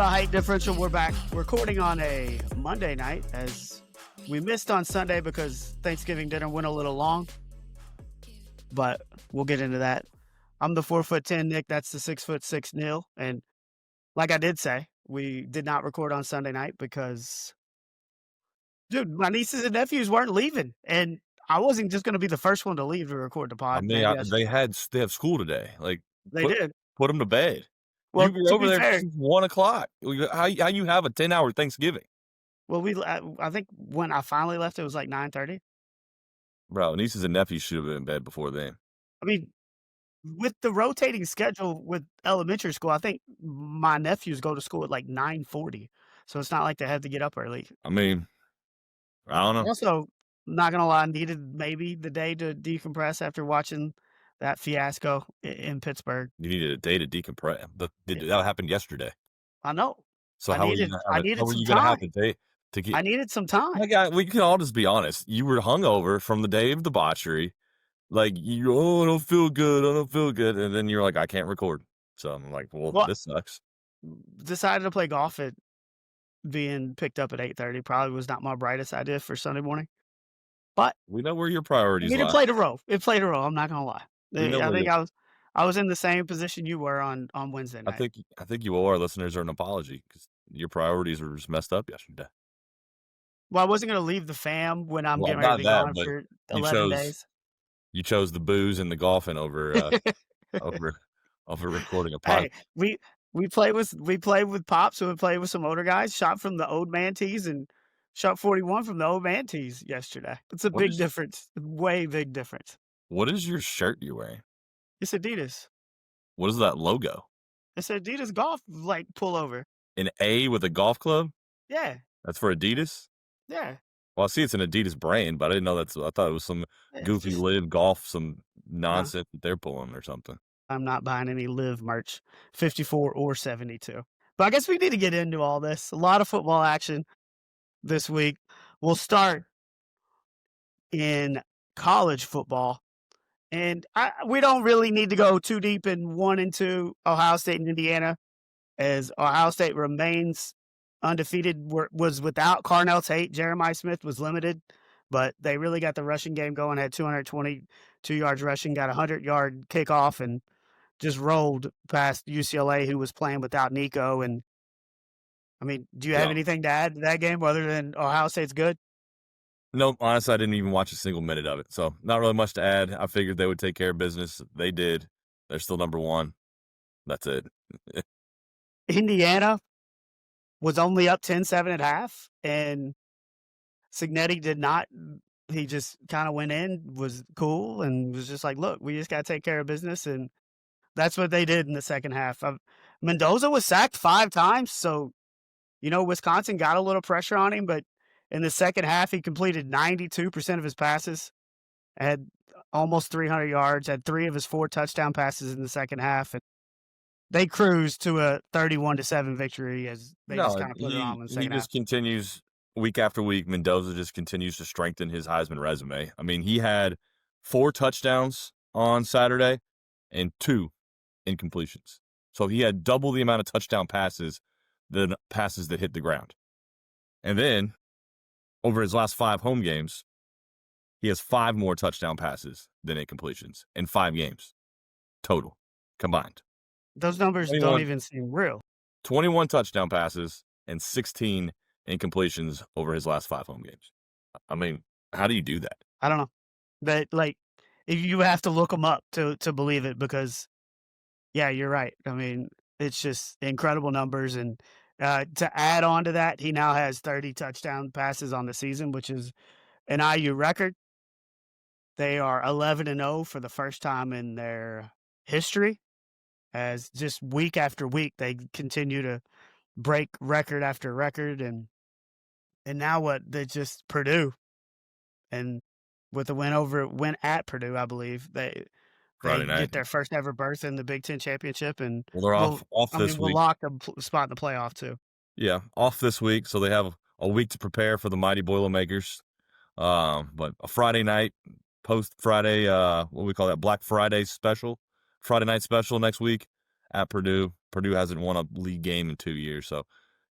the Height Differential. We're back recording on a Monday night as we missed on Sunday because Thanksgiving dinner went a little long, but we'll get into that. I'm the 4'10" Nick. That's the 6'6" Neil. And like I did say, we did not record on Sunday night because, dude, my nieces and nephews weren't leaving, and I wasn't just going to be the first one to leave to record the pod. I mean, they have school today. Like they did. Put them to bed. Well, you were over there fair, since 1 o'clock. How you have a 10-hour Thanksgiving? Well, I think when I finally left, it was like 9:30. Bro, nieces and nephews should have been in bed before then. I mean, with the rotating schedule with elementary school, I think my nephews go to school at like 9:40, so it's not like they had to get up early. I mean, I don't know. Also, not gonna lie, needed maybe the day to decompress after watching that fiasco in Pittsburgh. You needed a day to decompress. That happened yesterday. I know. So how were you going to have a day to get? I needed some time. My God, we can all just be honest. You were hungover from the day of debauchery. Like, I don't feel good. And then you're like, I can't record. So I'm like, well, this sucks. Decided to play golf at being picked up at 8:30. Probably was not my brightest idea for Sunday morning. But we know where your priorities lie. It played a role. I'm not going to lie. I think I was in the same position you were on Wednesday night. I think you owe our listeners an apology because your priorities were just messed up yesterday. Well, I wasn't going to leave the fam when I'm getting ready to be gone for 11 days. You chose the booze and the golfing over over recording a pod. Hey, we played with Pops, who would play with some older guys, shot from the old man tees and shot 41 from the old man tees yesterday. It's a big difference. Way big difference. What is your shirt you're wearing? It's Adidas. What is that logo? It's Adidas golf pullover. An A with a golf club? Yeah. That's for Adidas? Yeah. Well, I see it's an Adidas brand, but I didn't know I thought it was some goofy live golf, some nonsense that they're pulling or something. I'm not buying any live merch, 54 or 72. But I guess we need to get into all this. A lot of football action this week. We'll start in college football. And we don't really need to go too deep in 1 and 2, Ohio State and Indiana, as Ohio State remains undefeated, was without Carnell Tate. Jeremiah Smith was limited, but they really got the rushing game going, had 222 yards rushing, got a 100-yard kickoff, and just rolled past UCLA, who was playing without Nico. And, I mean, do you have anything to add to that game other than Ohio State's good? No, honestly, I didn't even watch a single minute of it, so not really much to add. I figured they would take care of business. They did. They're still number 1. That's it. Indiana was only up 10-7 at half, and Cignetti did not. He just kind of went in, was cool, and was just like, look, we just got to take care of business, and that's what they did in the second half. Mendoza was sacked 5 times, so, Wisconsin got a little pressure on him, but in the second half, he completed 92% of his passes, had almost 300 yards, had 3 of his 4 touchdown passes in the second half, and they cruised to a 31-7 victory as they just kind of put it on in the second half. He just continues week after week. Mendoza just continues to strengthen his Heisman resume. I mean, he had 4 touchdowns on Saturday and 2 incompletions. So he had double the amount of touchdown passes than passes that hit the ground. And then, over his last 5 home games, he has 5 more touchdown passes than incompletions in 5 games total, combined. Those numbers don't even seem real. 21 touchdown passes and 16 incompletions over his last 5 home games. I mean, how do you do that? I don't know. But, you have to look them up to believe it because, yeah, you're right. I mean, it's just incredible numbers. And to add on to that, he now has 30 touchdown passes on the season, which is an IU record. They are 11-0 for the first time in their history, as just week after week they continue to break record after record. And now what? They just Purdue, and with a win at Purdue, I believe they get their first ever berth in the Big Ten championship, and they're off this week. We'll lock a spot in the playoff too. Yeah, off this week, so they have a week to prepare for the mighty Boilermakers. But a Friday night, post Friday, what we call that, Black Friday special, Friday night special next week at Purdue. Purdue hasn't won a league game in 2 years, so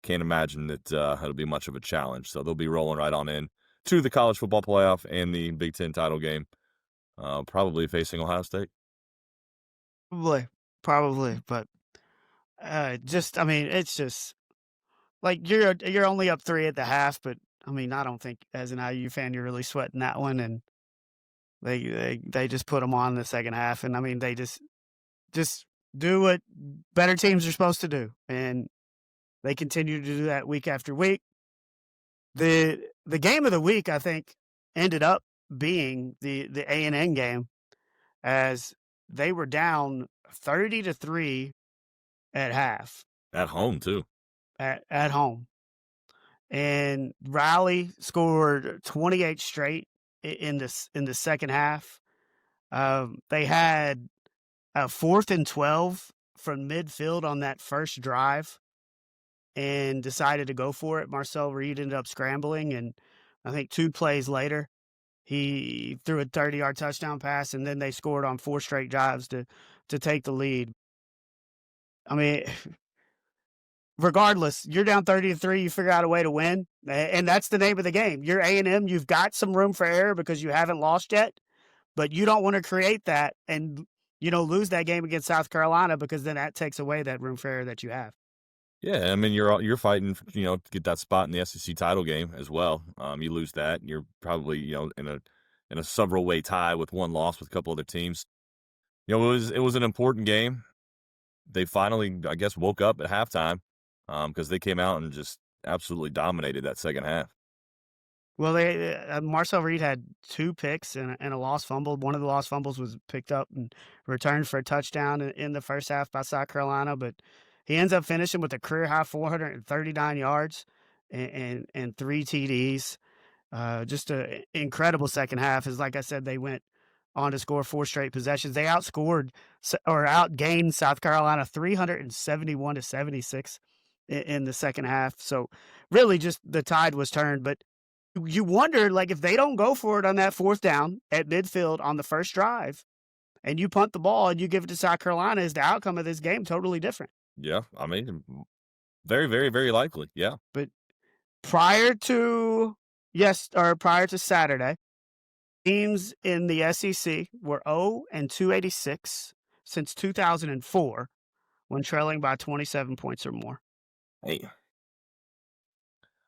can't imagine that it'll be much of a challenge. So they'll be rolling right on in to the college football playoff and the Big Ten title game, probably facing Ohio State. Probably, but I mean, it's just like you're only up 3 at the half, but I mean, I don't think as an IU fan you're really sweating that one, and they just put them on in the second half, and I mean, they just do what better teams are supposed to do, and they continue to do that week after week. The game of the week, I think, ended up being the A&N game, as they were down 30-3 at half At home, too. at home. And Rally scored 28 straight in the second half. They had a 4th and 12 from midfield on that first drive and decided to go for it. Marcel Reed ended up scrambling, and I think 2 plays later, he threw a 30-yard touchdown pass, and then they scored on 4 straight drives to take the lead. I mean, regardless, you're down 30-3, you figure out a way to win, and that's the name of the game. You're A&M, you've got some room for error because you haven't lost yet, but you don't want to create that and, lose that game against South Carolina, because then that takes away that room for error that you have. Yeah, I mean, you're fighting, to get that spot in the SEC title game as well. You lose that, you're probably, in a several way tie with one loss with a couple other teams. It was an important game. They finally, I guess, woke up at halftime because they came out and just absolutely dominated that second half. Well, Marcel Reed had 2 picks and a lost fumble. One of the lost fumbles was picked up and returned for a touchdown in the first half by South Carolina, but he ends up finishing with a career high 439 yards and 3 TDs. Just an incredible second half. As like I said, they went on to score 4 straight possessions. They outgained South Carolina 371-76 in the second half. So really, just the tide was turned. But you wonder, like, if they don't go for it on that 4th down at midfield on the first drive, and you punt the ball and you give it to South Carolina, is the outcome of this game totally different? Yeah, I mean, very, very, very likely. Yeah. But prior to Saturday, teams in the SEC were 0-286 since 2004 when trailing by 27 points or more. Hey,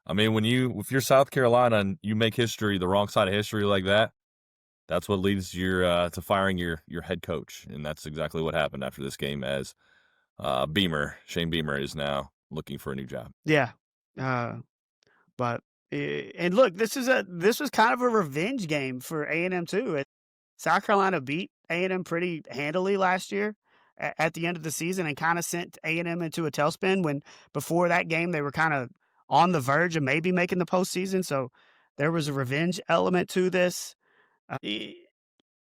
I mean, if you're South Carolina and you make history, the wrong side of history like that, that's what leads to firing your head coach, and that's exactly what happened after this game. As Shane Beamer is now looking for a new job. Yeah, but and look, this was kind of a revenge game for A&M too. South Carolina beat A&M pretty handily last year at the end of the season, and kind of sent A&M into a tailspin when before that game they were kind of on the verge of maybe making the postseason. So there was a revenge element to this.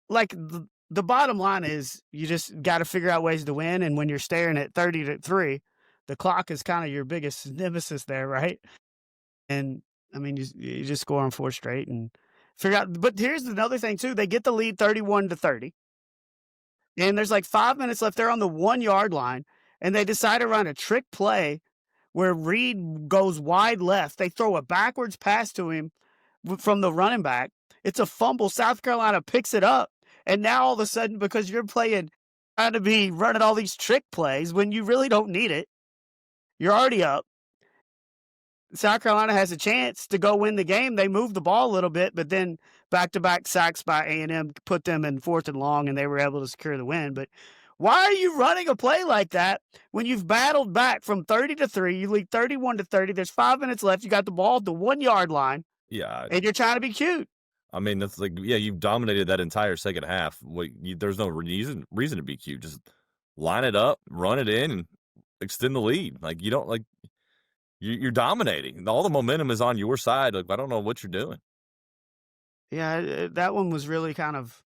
Like the bottom line is you just got to figure out ways to win. And when you're staring at 30-3, the clock is kind of your biggest nemesis there, right? And I mean, you just score on 4 straight and figure out. But here's another thing too: they get the lead 31-30, and there's like 5 minutes left. They're on the 1-yard line, and they decide to run a trick play where Reed goes wide left. They throw a backwards pass to him from the running back. It's a fumble. South Carolina picks it up. And now all of a sudden, because you're trying to be running all these trick plays when you really don't need it, you're already up. South Carolina has a chance to go win the game. They move the ball a little bit, but then back-to-back sacks by A&M put them in 4th and long, and they were able to secure the win. But why are you running a play like that when you've battled back from 30-3? You lead 31-30. There's 5 minutes left. You got the ball at the 1-yard line. Yeah. And you're trying to be cute. I mean, that's like, yeah, you've dominated that entire second half. There's no reason to be cute. Just line it up, run it in, and extend the lead. Like, you don't, like, you're dominating. All the momentum is on your side. Like, I don't know what you're doing. Yeah, that one was really kind of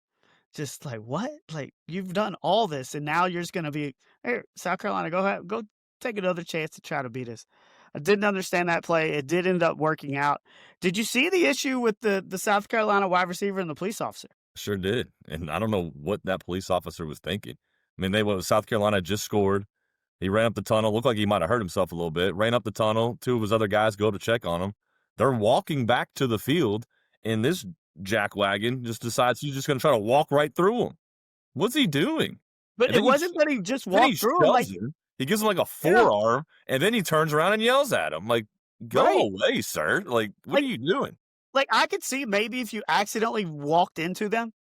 just like, what? Like, you've done all this, and now you're just going to be, hey, South Carolina, go take another chance to try to beat us. I didn't understand that play. It did end up working out. Did you see the issue with the South Carolina wide receiver and the police officer? Sure did. And I don't know what that police officer was thinking. I mean, South Carolina just scored. He ran up the tunnel, looked like he might have hurt himself a little bit, ran up the tunnel, 2 of his other guys go to check on him. They're walking back to the field, and this jackwagon just decides he's just gonna try to walk right through him. What's he doing? But And it wasn't that he just then he walked through him, like, shoves him. He gives him, like, a yeah, forearm, and then he turns around and yells at him, like, "Go right. away, sir." Like, "What are Like you doing?" like, I could see maybe if you accidentally walked into them,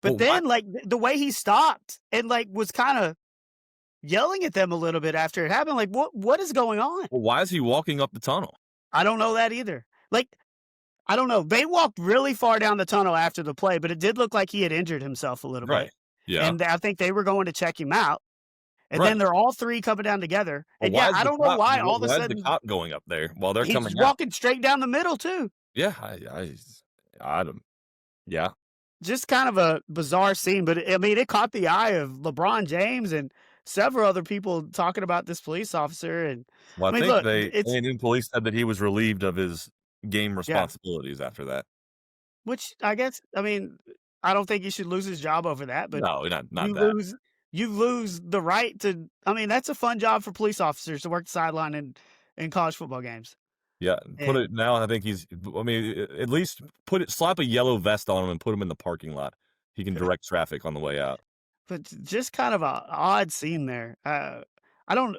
but Well, why then, like, the way he stopped and, like, was kinda yelling at them a little bit after it happened, like, what is going on? why is he walking up the tunnel? I don't know that either. Like, I don't know. They walked really far down the tunnel after the play, but it did look like he had injured himself a little Right. bit, Yeah. and I think they were going to check him out, and Right. then they're all 3 coming down together, Well, and yeah, I don't know why all of a why is the sudden cop going up there while they're he's coming out? walking straight down the middle too. Yeah, I don't yeah. Just kind of a bizarre scene, but I mean, it caught the eye of LeBron James and several other people talking about this police officer, and Well, I I mean, think look, they it's and police said that he was relieved of his game yeah, responsibilities after that. which I guess I mean, I don't think he should lose his job over that, but No, not you that. lose you lose the right to I mean, that's a fun job for police officers to work the sideline in college football games, Yeah, put and it now, I think I mean, at least slap a yellow vest on him and put him in the parking lot. He can direct traffic on the way out. but just kind of a odd scene there. I don't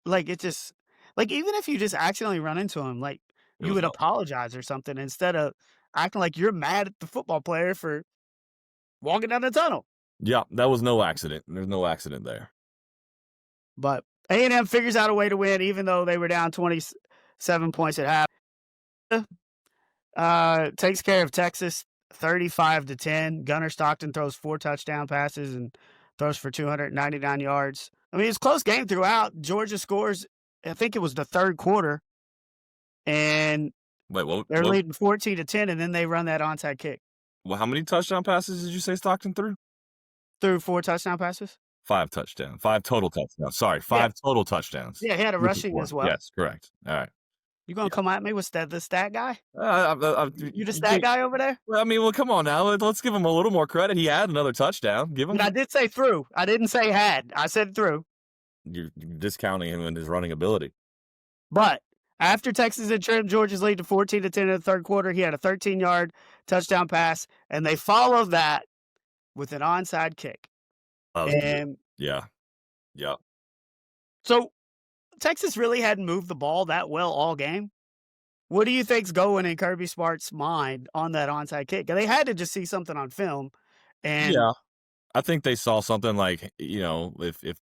like it just like even if you just accidentally run into him, like It you was would no apologize or something instead of acting like you're mad at the football player for walking down the tunnel. Yeah, that was no accident. There's no accident there. But A&M figures out a way to win, even though they were down 27 points at half. Takes care of Texas 35-10. Gunnar Stockton throws 4 touchdown passes and throws for 299 yards. I mean, it's a close game throughout. Georgia scores, I think it was the third quarter, and Wait, they're leading 14-10, and then they run that onside kick. well, how many touchdown passes did you say Stockton threw? Threw 4 touchdown passes. 5 touchdowns. 5 total touchdowns. Sorry, Yeah. 5 total touchdowns. Yeah, he had a Which is rushing 4. as well. Yes, correct. All right. You gonna Yeah. come at me with the stat guy? You the You stat can't guy over there? well, I mean, well, come on now. Let's give him a little more credit. He had another touchdown. Give him But I did say through. I didn't say had. I said through. you're discounting him and his running ability. But after Texas had trimmed Georgia's lead to 14-10 in the third quarter, he had a 13-yard touchdown pass, and they followed that with an onside kick. That was good. And Yeah. Yeah. so Texas really hadn't moved the ball that well all game. What do you think's going in Kirby Smart's mind on that onside kick? They had to just see something on film, and Yeah. I think they saw something like, if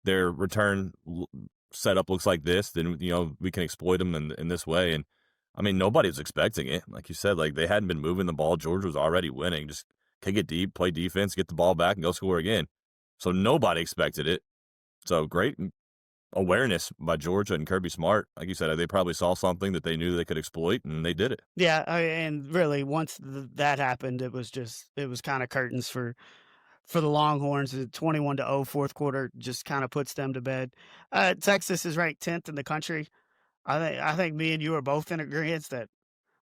their return setup looks like this, then, we can exploit them in this way. And I mean, nobody was expecting it. Like you said, like they hadn't been moving the ball. Georgia was already winning. Just kick it deep, play defense, get the ball back, and go score again. So nobody expected it. So great awareness by Georgia and Kirby Smart. Like you said, they probably saw something that they knew they could exploit, and they did it. yeah, and really once that happened, it was kind of curtains for the Longhorns. The 21-0 fourth quarter just kind of puts them to bed. Texas is ranked 10th in the country. I think me and you are both in agreement that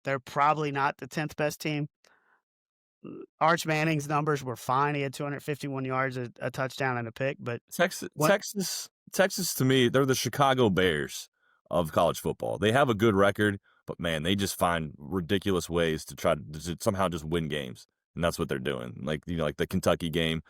they're probably not the 10th best team. Arch Manning's numbers were fine. He had 251 yards, a touchdown, and a pick. But Texas to me, they're the Chicago Bears of college football. They have a good record, but man, they just find ridiculous ways to try to somehow just win games, and that's what they're doing. Like like the Kentucky game,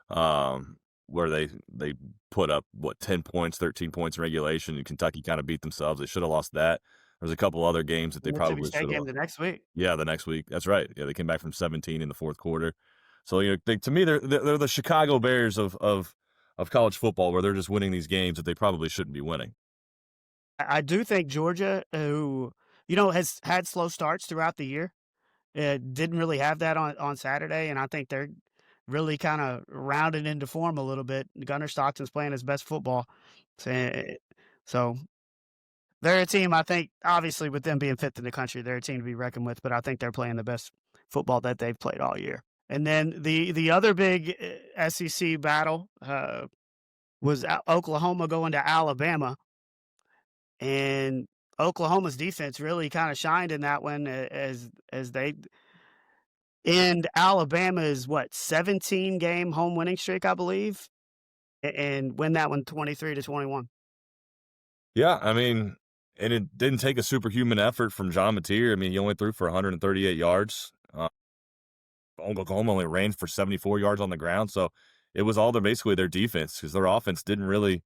where they put up 10 points, 13 points in regulation, and Kentucky kind of beat themselves. They should have lost that. There's a couple other games that they Mississippi probably State should game have. the next week. Yeah, the next week. That's right. Yeah, they came back from 17 in the fourth quarter. So to me, they're the Chicago Bears of college football, where they're just winning these games that they probably shouldn't be winning. I do think Georgia, who has had slow starts throughout the year, didn't really have that on Saturday, and I think they're really kind of rounded into form a little bit. Gunnar Stockton's playing his best football, so they're a team. I think, obviously, with them being fifth in the country, they're a team to be reckoned with. But I think they're playing the best football that they've played all year. And then the other big SEC battle was Oklahoma going to Alabama, and Oklahoma's defense really kind of shined in that one as they end Alabama's 17-game home winning streak, I believe. and win that one 23-21. Yeah, I mean, and it didn't take a superhuman effort from John Mateer. I mean, he only threw for 138 yards. Oklahoma only ran for 74 yards on the ground, so it was all basically their defense because their offense didn't really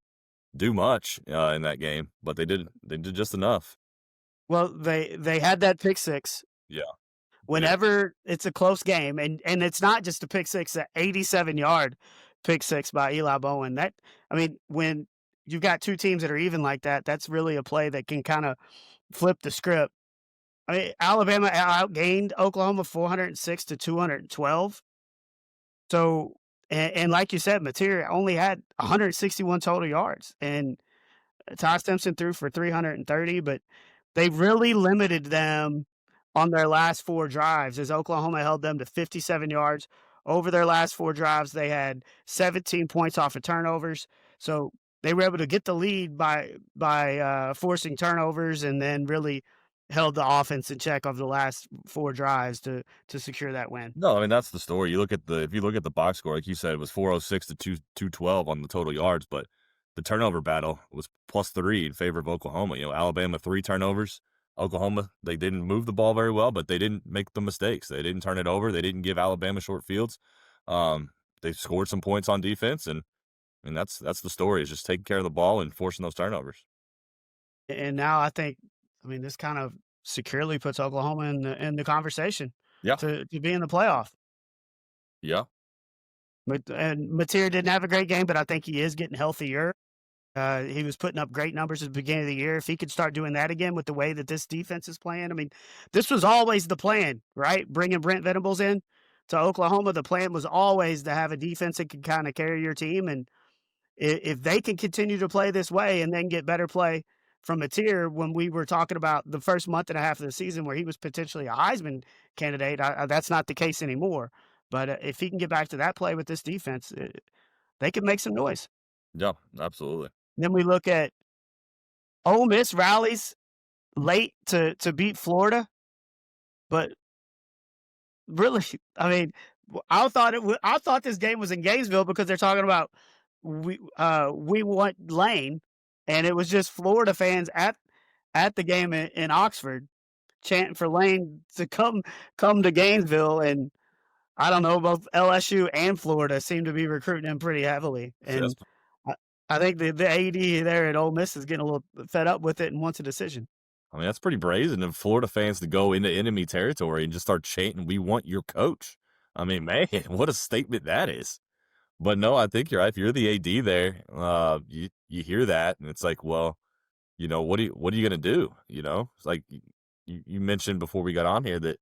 do much in that game, but they did just enough. Well, they had that pick six. Yeah, yeah. Whenever it's a close game, and it's not just a pick six, a 87-yard pick six by Eli Bowen. That I mean, when you've got two teams that are even like that, that's really a play that can kind of flip the script. I mean, Alabama outgained Oklahoma 406-212. So, and like you said, Materia only had 161 total yards, and Ty Simpson threw for 330, but they really limited them on their last four drives as Oklahoma held them to 57 yards. Over their last four drives, they had 17 points off of turnovers. So they were able to get the lead by forcing turnovers and then really held the offense in check over the last four drives to secure that win. No, I mean that's the story. You look at the if you look at the box score, like you said, it was 406 to 212 on the total yards, but the turnover battle was +3 in favor of Oklahoma. You know, Alabama 3 turnovers. Oklahoma, they didn't move the ball very well, but they didn't make the mistakes. They didn't turn it over. They didn't give Alabama short fields. They scored some points on defense, and that's the story is just taking care of the ball and forcing those turnovers. And now I think, I mean, this kind of securely puts Oklahoma in the conversation Yeah, to be in the playoff. yeah, But and Mateer didn't have a great game, but I think he is getting healthier. He was putting up great numbers at the beginning of the year. If he could start doing that again with the way that this defense is playing, I mean, this was always the plan, right? Bringing Brent Venables in to Oklahoma, the plan was always to have a defense that could kind of carry your team. And if they can continue to play this way and then get better play from Mateer, when we were talking about the first month and a half of the season where he was potentially a Heisman candidate, that's not the case anymore. But if he can get back to that play with this defense, they can make some noise. yeah, absolutely. Then we look at Ole Miss rallies late to beat Florida, but really, I mean, I thought this game was in Gainesville because they're talking about we want Lane, and it was just Florida fans at the game in Oxford chanting for Lane to come to Gainesville, and I don't know, both LSU and Florida seem to be recruiting him pretty heavily, See, that's and I think the AD there at Ole Miss is getting a little fed up with it and wants a decision. I mean, that's pretty brazen of Florida fans to go into enemy territory and just start chanting, "We want your coach." I mean, man, what a statement that is. But no, I think you're right. If you're the AD there, you hear that, and it's like, well, you know, what are you gonna do? You know, it's like you mentioned before we got on here that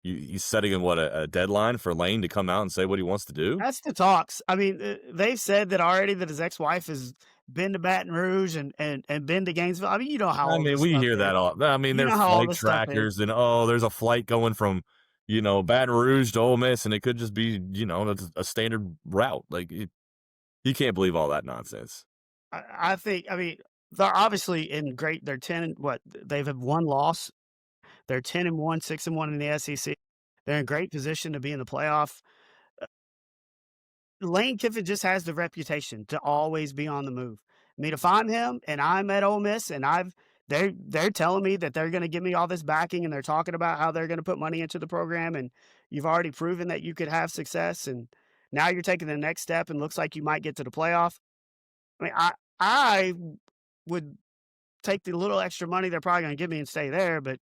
he's setting a deadline for Lane to come out and say what he wants to do. That's the talks. I mean, they've said that already that his ex-wife has been to Baton Rouge and been to Gainesville. I mean, you know how I all mean, this we stuff hear is. that all. I mean, You there's know how all flight this stuff is. trackers, and oh, there's a flight going from Baton Rouge to Ole Miss, and it could just be that's a standard route. Like you can't believe all that nonsense. I think. I mean, they're obviously in great. They're 10. What they've had one loss. They're 10-1, 6-1 in the SEC. They're in great position to be in the playoff. Lane Kiffin just has the reputation to always be on the move. I mean, if I'm him and I'm at Ole Miss and they're telling me that they're going to give me all this backing and they're talking about how they're going to put money into the program and you've already proven that you could have success and now you're taking the next step and looks like you might get to the playoff. I mean, I would take the little extra money they're probably going to give me and stay there, but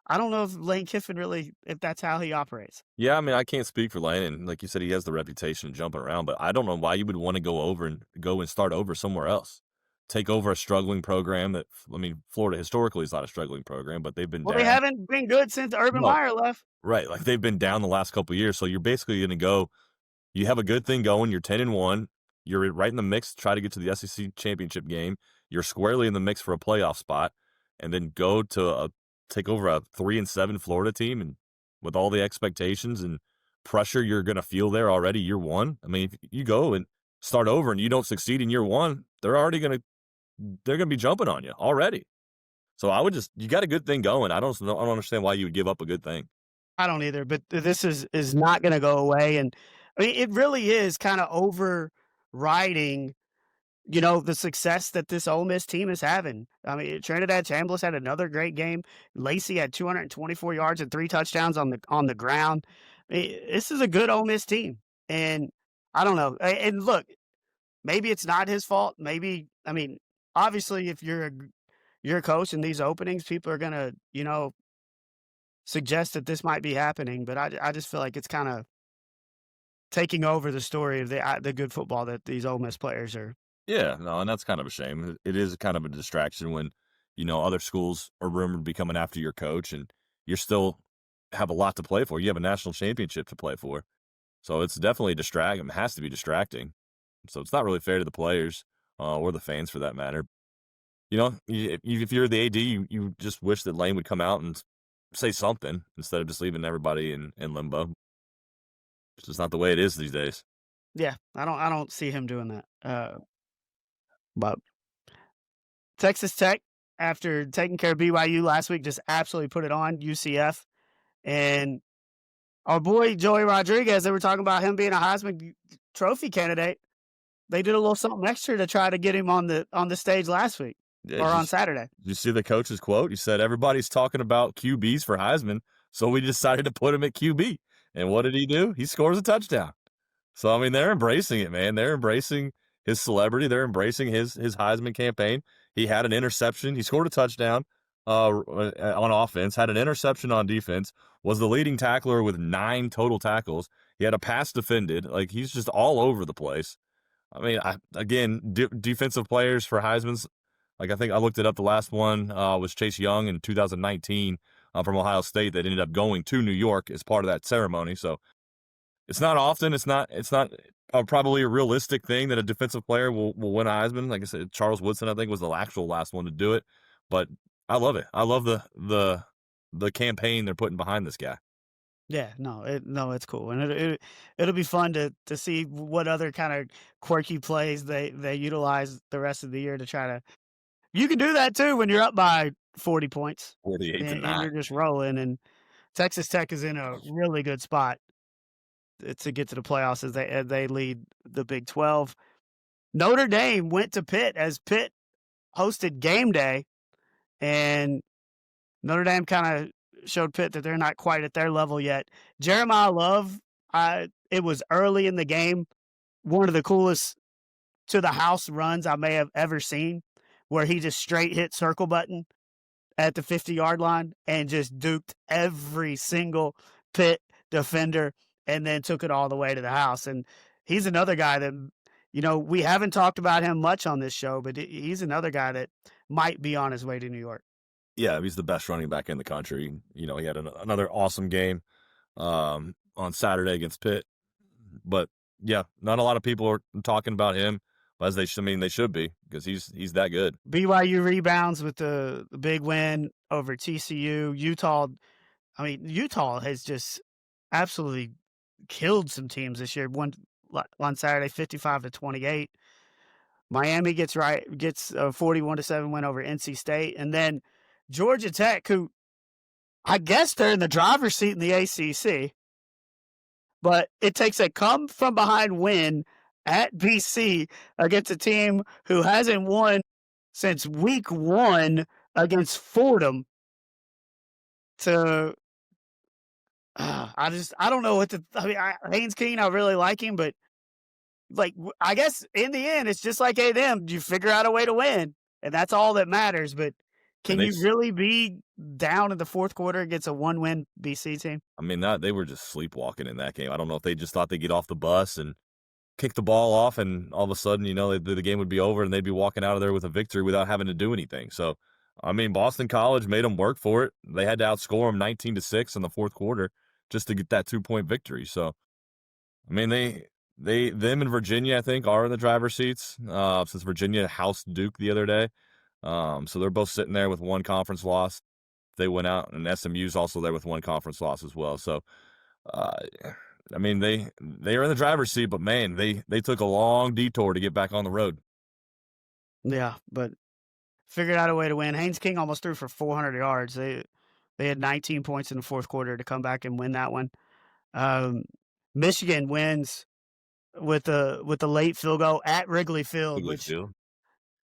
I don't know if Lane Kiffin really if that's how he operates. Yeah, I mean, I can't speak for Lane, and like you said, he has the reputation of jumping around, but I don't know why you would want to go and start over somewhere else. Take over a struggling program I mean, Florida historically is not a struggling program, but they've been Well, they down. haven't been good since Urban No, Meyer left. right. Like they've been down the last couple of years. So you're basically gonna go, you have a good thing going, you're 10-1, you're right in the mix to try to get to the SEC championship game, you're squarely in the mix for a playoff spot, and then go to take over a 3-7 Florida team and with all the expectations and pressure you're gonna feel there already year one. I mean, if you go and start over and you don't succeed in year one, they're gonna be jumping on you already. So I would you got a good thing going. I don't understand why you would give up a good thing. I don't either, but this is not gonna go away, and I mean, it really is kinda overriding the success that this Ole Miss team is having. I mean, Trinidad Chambliss had another great game. Lacey had 224 yards and 3 touchdowns on the ground. This is a good Ole Miss team, and I don't know. And look, maybe it's not his fault. Maybe I mean, obviously, if you're a coach in these openings, people are gonna suggest that this might be happening. But I just feel like it's kind of taking over the story of the good football that these Ole Miss players are. Yeah, no, and that's kind of a shame. It is kind of a distraction when, other schools are rumored to be coming after your coach and you're still have a lot to play for. You have a national championship to play for. So it's definitely distracting. It has to be distracting. So it's not really fair to the players or the fans for that matter. If you're the AD, you just wish that Lane would come out and say something instead of just leaving everybody in limbo. It's just not the way it is these days. Yeah, I don't see him doing that. But Texas Tech, after taking care of BYU last week, just absolutely put it on UCF. And our boy Joey Rodriguez, they were talking about him being a Heisman Trophy candidate. They did a little something extra to try to get him on the stage last week Yeah, or on Saturday. did you see the coach's quote? He said, everybody's talking about QBs for Heisman, so we decided to put him at QB. And what did he do? He scores a touchdown. So, I mean, they're embracing it, man. They're embracing his celebrity. They're embracing his Heisman campaign. He had an interception. He scored a touchdown on offense, had an interception on defense, was the leading tackler with 9 total tackles. He had a pass defended. Like, he's just all over the place. I mean, defensive players for Heisman's, like I think I looked it up. The last one was Chase Young in 2019 from Ohio State that ended up going to New York as part of that ceremony. So it's not often. It's not probably a realistic thing that a defensive player will win a Heisman. Like I said, Charles Woodson, I think, was the actual last one to do it. But I love it. I love the campaign they're putting behind this guy. Yeah, no, it's cool, and it'll be fun to see what other kind of quirky plays they utilize the rest of the year to try to. You can do that too when you're up by 40 points 48 to and 9. you're just rolling. And Texas Tech is in a really good spot to get to the playoffs as they lead the Big 12. Notre Dame went to Pitt as Pitt hosted game day, and Notre Dame kind of showed Pitt that they're not quite at their level yet. Jeremiah Love, it was early in the game, one of the coolest to the house runs I may have ever seen, where he just straight hit circle button at the 50-yard line and just duked every single Pitt defender and then took it all the way to the house. And he's another guy that, we haven't talked about him much on this show, but he's another guy that might be on his way to New York. Yeah, he's the best running back in the country. He had another awesome game on Saturday against Pitt. But yeah, not a lot of people are talking about him, as they should be, because he's that good. BYU rebounds with the big win over TCU. Utah has just absolutely killed some teams this year. Won on Saturday 55-28. Miami gets a 41-7 win over NC State, and then Georgia Tech, who I guess they're in the driver's seat in the ACC, but it takes a come from behind win at BC against a team who hasn't won since week 1 against Fordham. To I don't know what to. I mean, Haynes King, I really like him, but I guess in the end, it's just like A&M. You figure out a way to win, and that's all that matters. But can you really be down in the fourth quarter against a 1-win BC team? I mean, they were just sleepwalking in that game. I don't know if they just thought they'd get off the bus and kick the ball off, and all of a sudden, the game would be over, and they'd be walking out of there with a victory without having to do anything. So, I mean, Boston College made them work for it. They had to outscore them 19-6 in the fourth quarter just to get that 2-point victory. So, I mean, them and Virginia, I think, are in the driver's seats since Virginia housed Duke the other day. So they're both sitting there with 1 conference loss. They went out, and SMU's also there with 1 conference loss as well. So, I mean, they are in the driver's seat, but man, they took a long detour to get back on the road. Yeah, but figured out a way to win. Haynes King almost threw for 400 yards. They had 19 points in the fourth quarter to come back and win that one. Michigan wins with the late field goal at Wrigley Field, Wrigley which Field.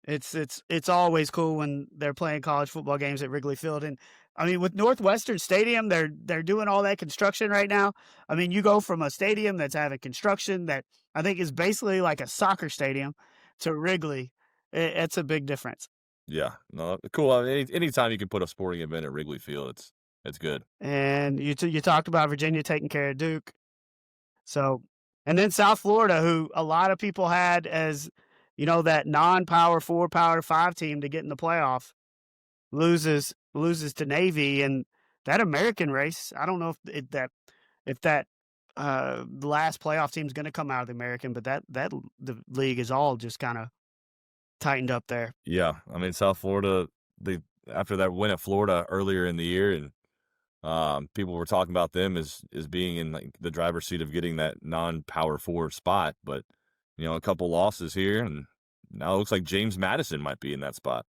it's always cool when they're playing college football games at Wrigley Field. And I mean, with Northwestern Stadium, they're doing all that construction right now. I mean, you go from a stadium that's having construction that I think is basically like a soccer stadium to Wrigley. It's a big difference. Yeah, no, cool. I mean, anytime you can put a sporting event at Wrigley Field, it's good. And you talked about Virginia taking care of Duke. So, and then South Florida, who a lot of people had as, that non-power 4, power 5 team to get in the playoff, loses to Navy, and that American race. I don't know if that the last playoff team is going to come out of the American, but that the league is all just kind of tightened up there. Yeah, I mean, South Florida, they after that win at Florida earlier in the year, and people were talking about them as being in like the driver's seat of getting that non-power 4 spot, but a couple losses here, and now it looks like James Madison might be in that spot.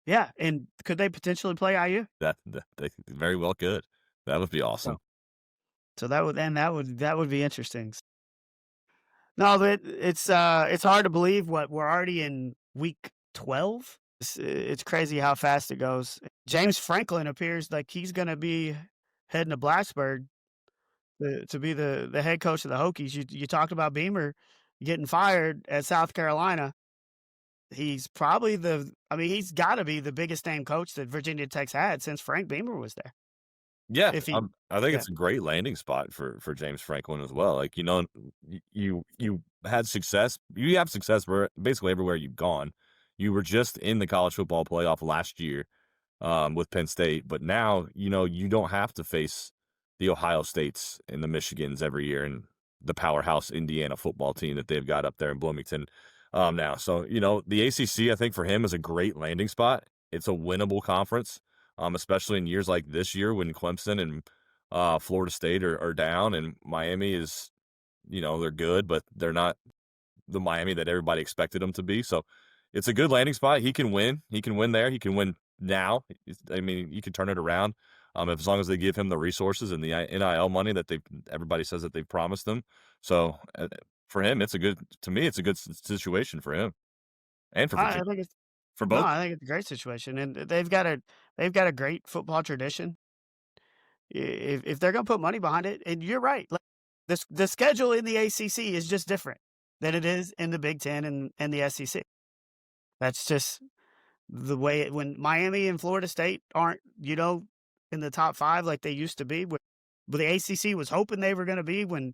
Yeah, and could they potentially play IU? That they very well could. That would be awesome. So that would be interesting. No, but it's hard to believe what we're already in week 12. It's crazy how fast it goes. James Franklin appears like he's going to be heading to Blacksburg to be the head coach of the Hokies. You talked about Beamer getting fired at South Carolina. He's probably he's got to be the biggest name coach that Virginia Tech's had since Frank Beamer was there. Yeah, If he, I think yeah, it's a great landing spot for James Franklin as well. Like, you had success. You have success where basically everywhere you've gone. You were just in the college football playoff last year with Penn State, but now you don't have to face the Ohio States and the Michigans every year and the powerhouse Indiana football team that they've got up there in Bloomington now. So the ACC, I think for him is a great landing spot. It's a winnable conference. Especially in years like this year when Clemson and Florida State are down, and Miami is, they're good, but they're not the Miami that everybody expected them to be. So it's a good landing spot. He can win. He can win there. He can win now. I mean, you can turn it around as long as they give him the resources and the NIL money that everybody says that they've promised him. So for him, it's a good situation for him and for I Virginia, think it's for no, both. I think it's a great situation, and they've got a great football tradition. If they're going to put money behind it, and you're right, like the schedule in the ACC is just different than it is in the Big Ten and the SEC. That's just the way when Miami and Florida State aren't, in the top 5 like they used to be, but the ACC was hoping they were going to be when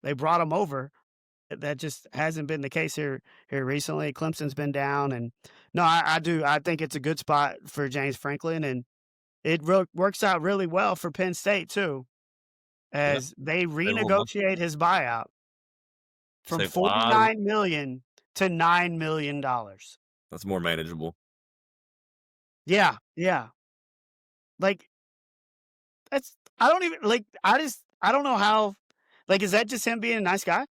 they brought them over. That just hasn't been the case here recently. Clemson's been down, and no, I do. I think it's a good spot for James Franklin, and it works out really well for Penn State too, Yeah, as they save a little money. renegotiate his buyout from Save a lot of. $49 million to $9 million. That's more manageable. Yeah, yeah. Like that's I don't even like. I don't know how. Like, is that just him being a nice guy?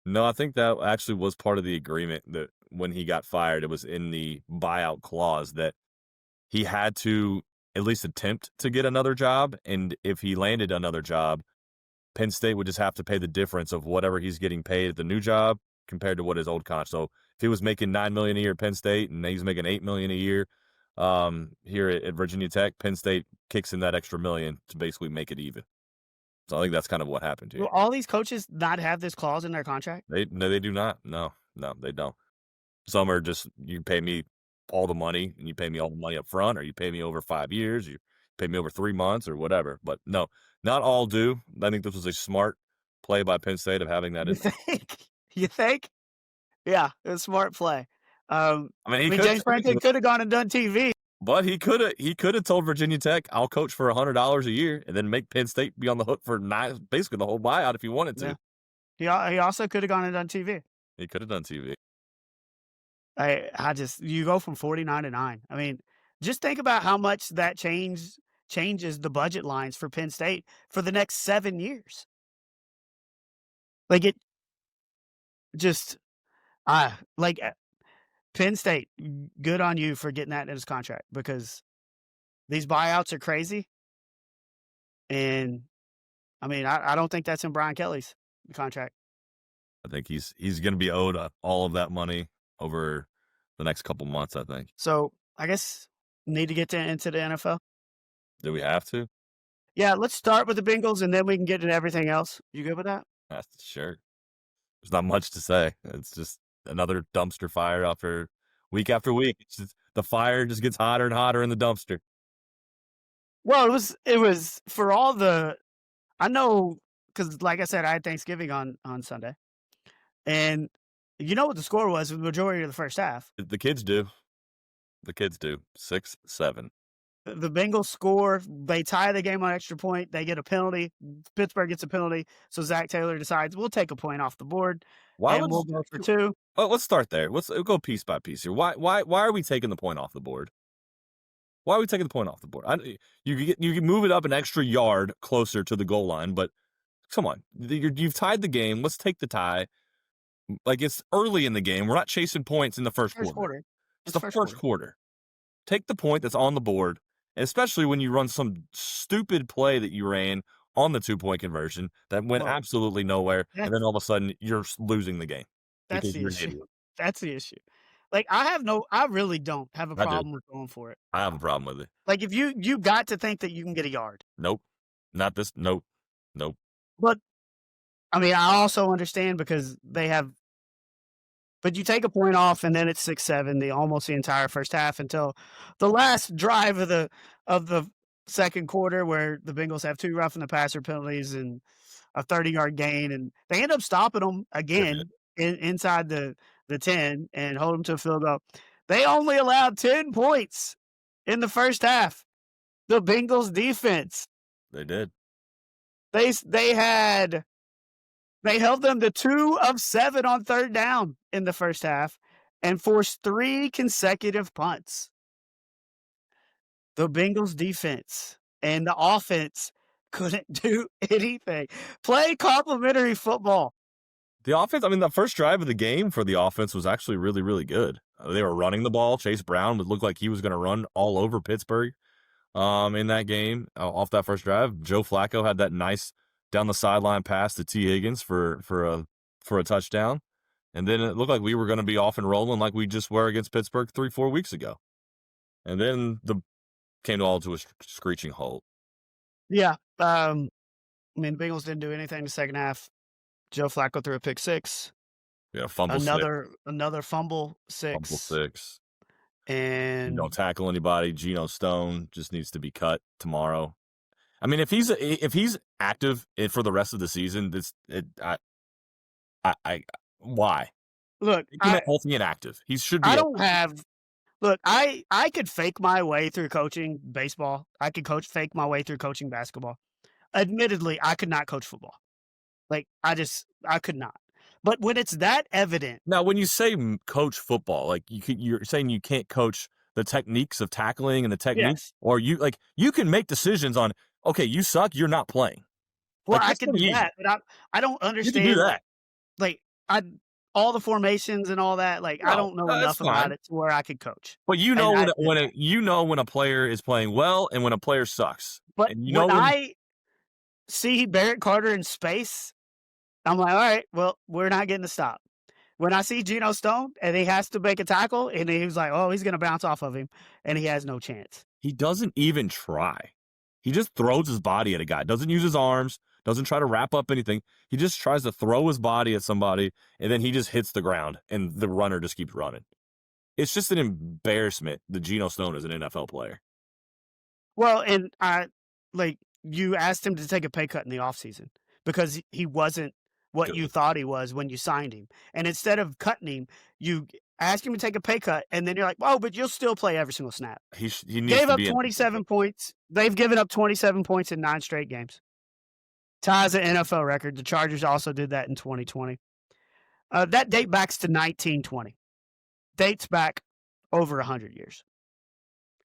No, I think that actually was part of the agreement that when he got fired, it was in the buyout clause that he had to at least attempt to get another job. And if he landed another job, Penn State would just have to pay the difference of whatever he's getting paid at the new job compared to what his old contract. So if he was making $9 million a year at Penn State and he's making $8 million a year here at Virginia Tech, Penn State kicks in that extra million to basically make it even. So I think that's kind of what happened Will here. all these coaches not have this clause in their contract? No, they do not. No, they don't. Some are just you pay me all the money and you pay me all the money up front, or you pay me over 5 years, you pay me over 3 months or whatever. But no, not all do. I think this was a smart play by Penn State of having that You in. think? You think? Yeah, it was a smart play. I mean, I mean, James Franklin could have gone and done TV. but he could have told Virginia Tech, "I'll coach for $100 a year," and then make Penn State be on the hook for basically the whole buyout if he wanted to. Yeah. He also could have gone and done TV. He could have done TV. You go from 49 to 9. I mean, just think about how much that changes the budget lines for Penn State for the next 7 years. Like it just like Penn State, good on you for getting that in his contract, because these buyouts are crazy. And I mean, I don't think that's in Brian Kelly's contract. I think he's going to be owed all of that money over the next couple months, I think. So I guess need to get into the NFL. Do we have to? Yeah, let's start with the Bengals and then we can get into everything else. You good with that? Sure. There's not much to say. It's just another dumpster fire after week. It's just, the fire just gets hotter and hotter in the dumpster. Well, it was for all the I know because like I said, I had Thanksgiving on Sunday, and you know what the score was for the majority of the first half. The kids do. The kids do. 6-7. The Bengals score, they tie the game on extra point, they get a penalty. Pittsburgh gets a penalty, so Zac Taylor decides we'll take a point off the board Why and would we'll go for two. Oh, let's start there. Let's go piece by piece here. Why are we taking the point off the board? Why are we taking the point off the board? You can move it up an extra yard closer to the goal line, but come on, you've tied the game. Let's take the tie. Like, it's early in the game. We're not chasing points in the first quarter. It's the first quarter. Take the point that's on the board, especially when you run some stupid play that you ran on the 2-point conversion that went absolutely nowhere, and then all of a sudden you're losing the game. That's the issue. That's the issue. Like, I really don't have a problem with going for it. I have a problem with it. Like, if you got to think that you can get a yard. Nope. Not this. Nope. But, I mean, I also understand because they have but you take a point off and then it's 6-7 almost the entire first half until the last drive of the second quarter where the Bengals have 2 roughing the passer penalties and a 30-yard gain, and they end up stopping them again inside the 10 and hold them to a field goal. They only allowed 10 points in the first half. The Bengals defense. They did. They held them to 2 of 7 on third down in the first half and forced 3 consecutive punts. The Bengals defense and the offense couldn't do anything. Play complimentary football. The offense, I mean, the first drive of the game for the offense was actually really, really good. They were running the ball. Chase Brown would look like he was going to run all over Pittsburgh in that game off that first drive. Joe Flacco had that nice down the sideline pass to T. Higgins for a touchdown. And then it looked like we were going to be off and rolling like we just were against Pittsburgh 3-4 weeks ago. And then came all to a screeching halt. Yeah. I mean, the Bengals didn't do anything in the second half. Joe Flacco threw a pick 6. Yeah, fumble another fumble 6. Fumble 6. And don't tackle anybody. Geno Stone just needs to be cut tomorrow. I mean, if he's active for the rest of the season, why? Look, he can healthy and active. He should be. Look, I could fake my way through coaching baseball. I could fake my way through coaching basketball. Admittedly, I could not coach football. Like, I could not. But when it's that evident. Now, when you say coach football, like you're saying you can't coach the techniques of tackling and the techniques, or you can make decisions on, okay, you suck, you're not playing. Well, I can do that, but I don't understand. You can do that. Like, all the formations and all that. Like, I don't know enough about it to where I could coach. But you know when a player is playing well and when a player sucks. But when I see Barrett Carter in space, I'm like, all right, well, we're not getting a stop. When I see Geno Stone and he has to make a tackle and he's like, oh, he's going to bounce off of him and he has no chance. He doesn't even try. He just throws his body at a guy. Doesn't use his arms. Doesn't try to wrap up anything. He just tries to throw his body at somebody, and then he just hits the ground, and the runner just keeps running. It's just an embarrassment that Geno Stone is an NFL player. Well, and you asked him to take a pay cut in the offseason because he wasn't what you thought he was when you signed him. And instead of cutting him, you ask him to take a pay cut, and then you're like, oh, but you'll still play every single snap. He gave up 27 points. They've given up 27 points in 9 straight games. Ties an NFL record. The Chargers also did that in 2020. That date backs to 1920. Dates back over 100 years.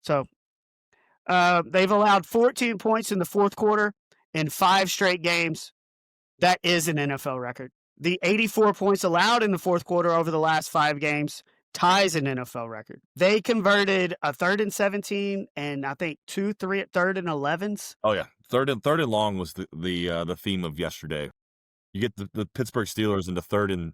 So they've allowed 14 points in the fourth quarter in 5 straight games. That is an NFL record. The 84 points allowed in the fourth quarter over the last 5 games ties an NFL record. They converted a 3rd and 17 and I think 3rd and 11s. Oh yeah, third and long was the theme of yesterday. You get the Pittsburgh Steelers into 3rd and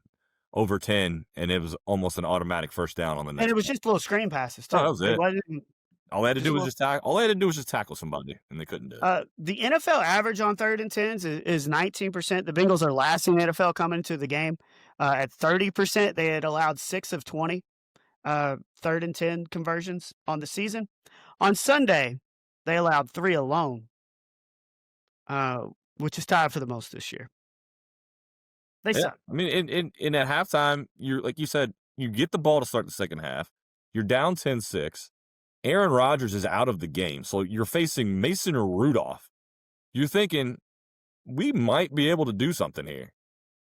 over 10, and it was almost an automatic first down on the And next it was play. just little screen passes Oh, too. that was It it. wasn't All they had to just do a was little. just tackle somebody, and they couldn't do it. The NFL average on 3rd and 10s is 19%. The Bengals are last in the NFL coming into the game. At 30%, they had allowed 6 of 20 3rd and 10 conversions on the season. On Sunday, they allowed 3 alone, which is tied for the most this year. They Yeah, suck. I mean, in at halftime, you're like you said, you get the ball to start the second half. You're down 10-6. Aaron Rodgers is out of the game, so you're facing Mason Rudolph. You're thinking, we might be able to do something here.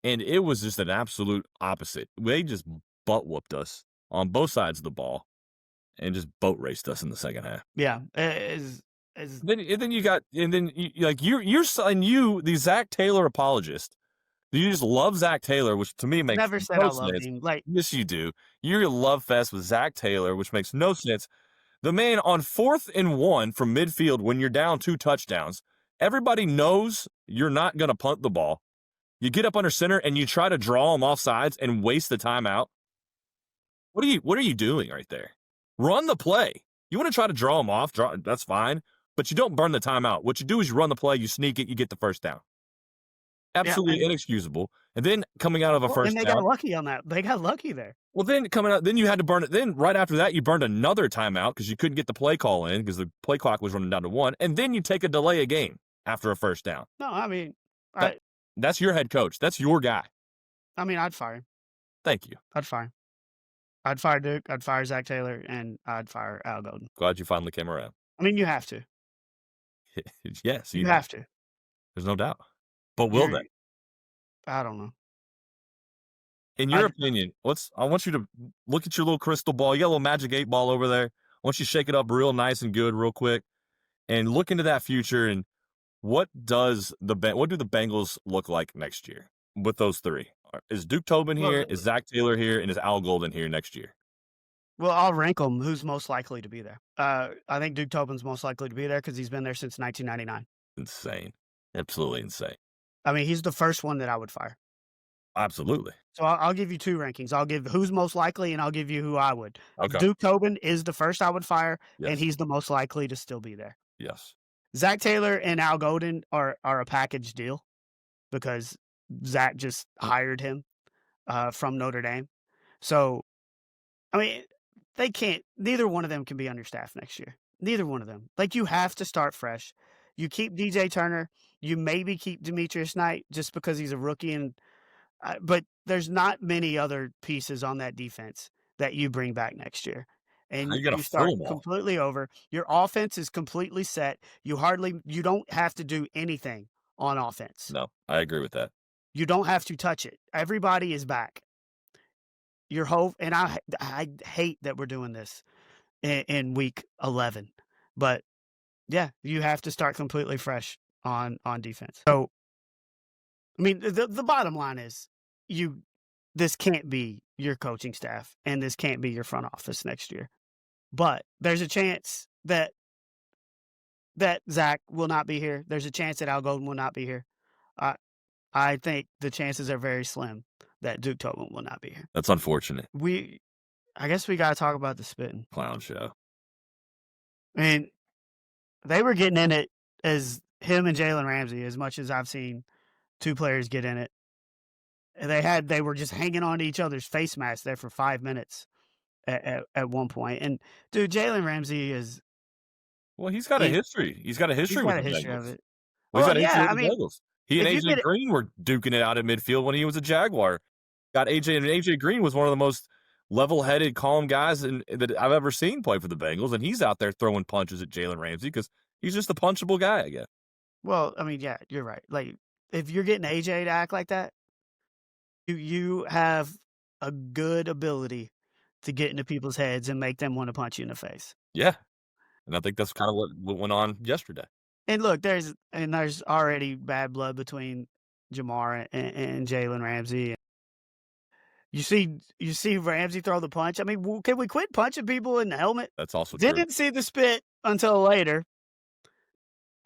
And it was just an absolute opposite. They just butt whooped us on both sides of the ball and just boat raced us in the second half. Yeah, Then you got, and then the Zac Taylor apologist. You just love Zac Taylor, which to me makes never said I no loved sense. him. Like, Yes, you do. You're a love fest with Zac Taylor, which makes no sense. The man on 4th and 1 from midfield when you're down 2 touchdowns, everybody knows you're not going to punt the ball. You get up under center and you try to draw them off sides and waste the timeout. What are you doing right there? Run the play. You want to try to draw them off, that's fine, but you don't burn the timeout. What you do is you run the play, you sneak it, you get the first down. yeah, Absolutely inexcusable. And then coming out of a first and they down. got lucky on that. They got lucky there. Well, then coming out, then you had to burn it. Then right after that, you burned another timeout because you couldn't get the play call in because the play clock was running down to 1. And then you take a delay a game after a first down. No, I mean, That's your head coach. That's your guy. I'd fire him. Thank you. I'd fire him. I'd fire Duke. I'd fire Zac Taylor, and I'd fire Al Golden. Glad you finally came around. I mean, you have to. Yes, You have to. There's no doubt. But will they? I don't know. In your opinion, I want you to look at your little crystal ball. You got a little magic 8 ball over there. I want you to shake it up real nice and good real quick and look into that future. And what do the Bengals look like next year with those 3? Is Duke Tobin here? Is Zac Taylor here? And is Al Golden here next year? Well, I'll rank them. Who's most likely to be there? I think Duke Tobin's most likely to be there because he's been there since 1999. Insane. Absolutely insane. I mean, he's the first one that I would fire. Absolutely. So I'll give you 2 rankings. I'll give who's most likely, and I'll give you who I would. Okay. Duke Tobin is the first I would fire, Yes. and he's the most likely to still be there. Yes. Zac Taylor and Al Golden are a package deal because Zac just hired him from Notre Dame. So, I mean, neither one of them can be understaffed next year. Neither one of them. Like, you have to start fresh. You keep DJ Turner. You maybe keep Demetrius Knight just because he's a rookie, but there's not many other pieces on that defense that you bring back next year. And you start completely over. Your offense is completely set. You don't have to do anything on offense. No, I agree with that. You don't have to touch it. Everybody is back. Your whole, and I hate that we're doing this in week 11, but yeah, you have to start completely fresh on defense. So, I mean, the bottom line is this can't be your coaching staff and this can't be your front office next year. But there's a chance that Zac will not be here. There's a chance that Al Golden will not be here. I think the chances are very slim that Duke Tobin will not be here. That's unfortunate. I guess we got to talk about the spitting clown show. I mean, they were getting in it as him and Jalen Ramsey, as much as I've seen 2 players get in it. They were just hanging on to each other's face masks there for 5 minutes at one point. And dude, Jalen Ramsey is. Well, he's got a history. He's got a history with the Bengals. Of it. Well, he's got a history with the Bengals. He and AJ Green were duking it out at midfield when he was a Jaguar. Got AJ Green was one of the most level-headed, calm guys that I've ever seen play for the Bengals, and he's out there throwing punches at Jalen Ramsey because he's just a punchable guy, I guess. Well, I mean, yeah, you're right. Like, if you're getting AJ to act like that, you have a good ability to get into people's heads and make them want to punch you in the face. Yeah, and I think that's kind of what went on yesterday. And look, there's already bad blood between Jamar and Jalen Ramsey. You see Ramsey throw the punch. I mean, can we quit punching people in the helmet? That's also true. Didn't see the spit until later.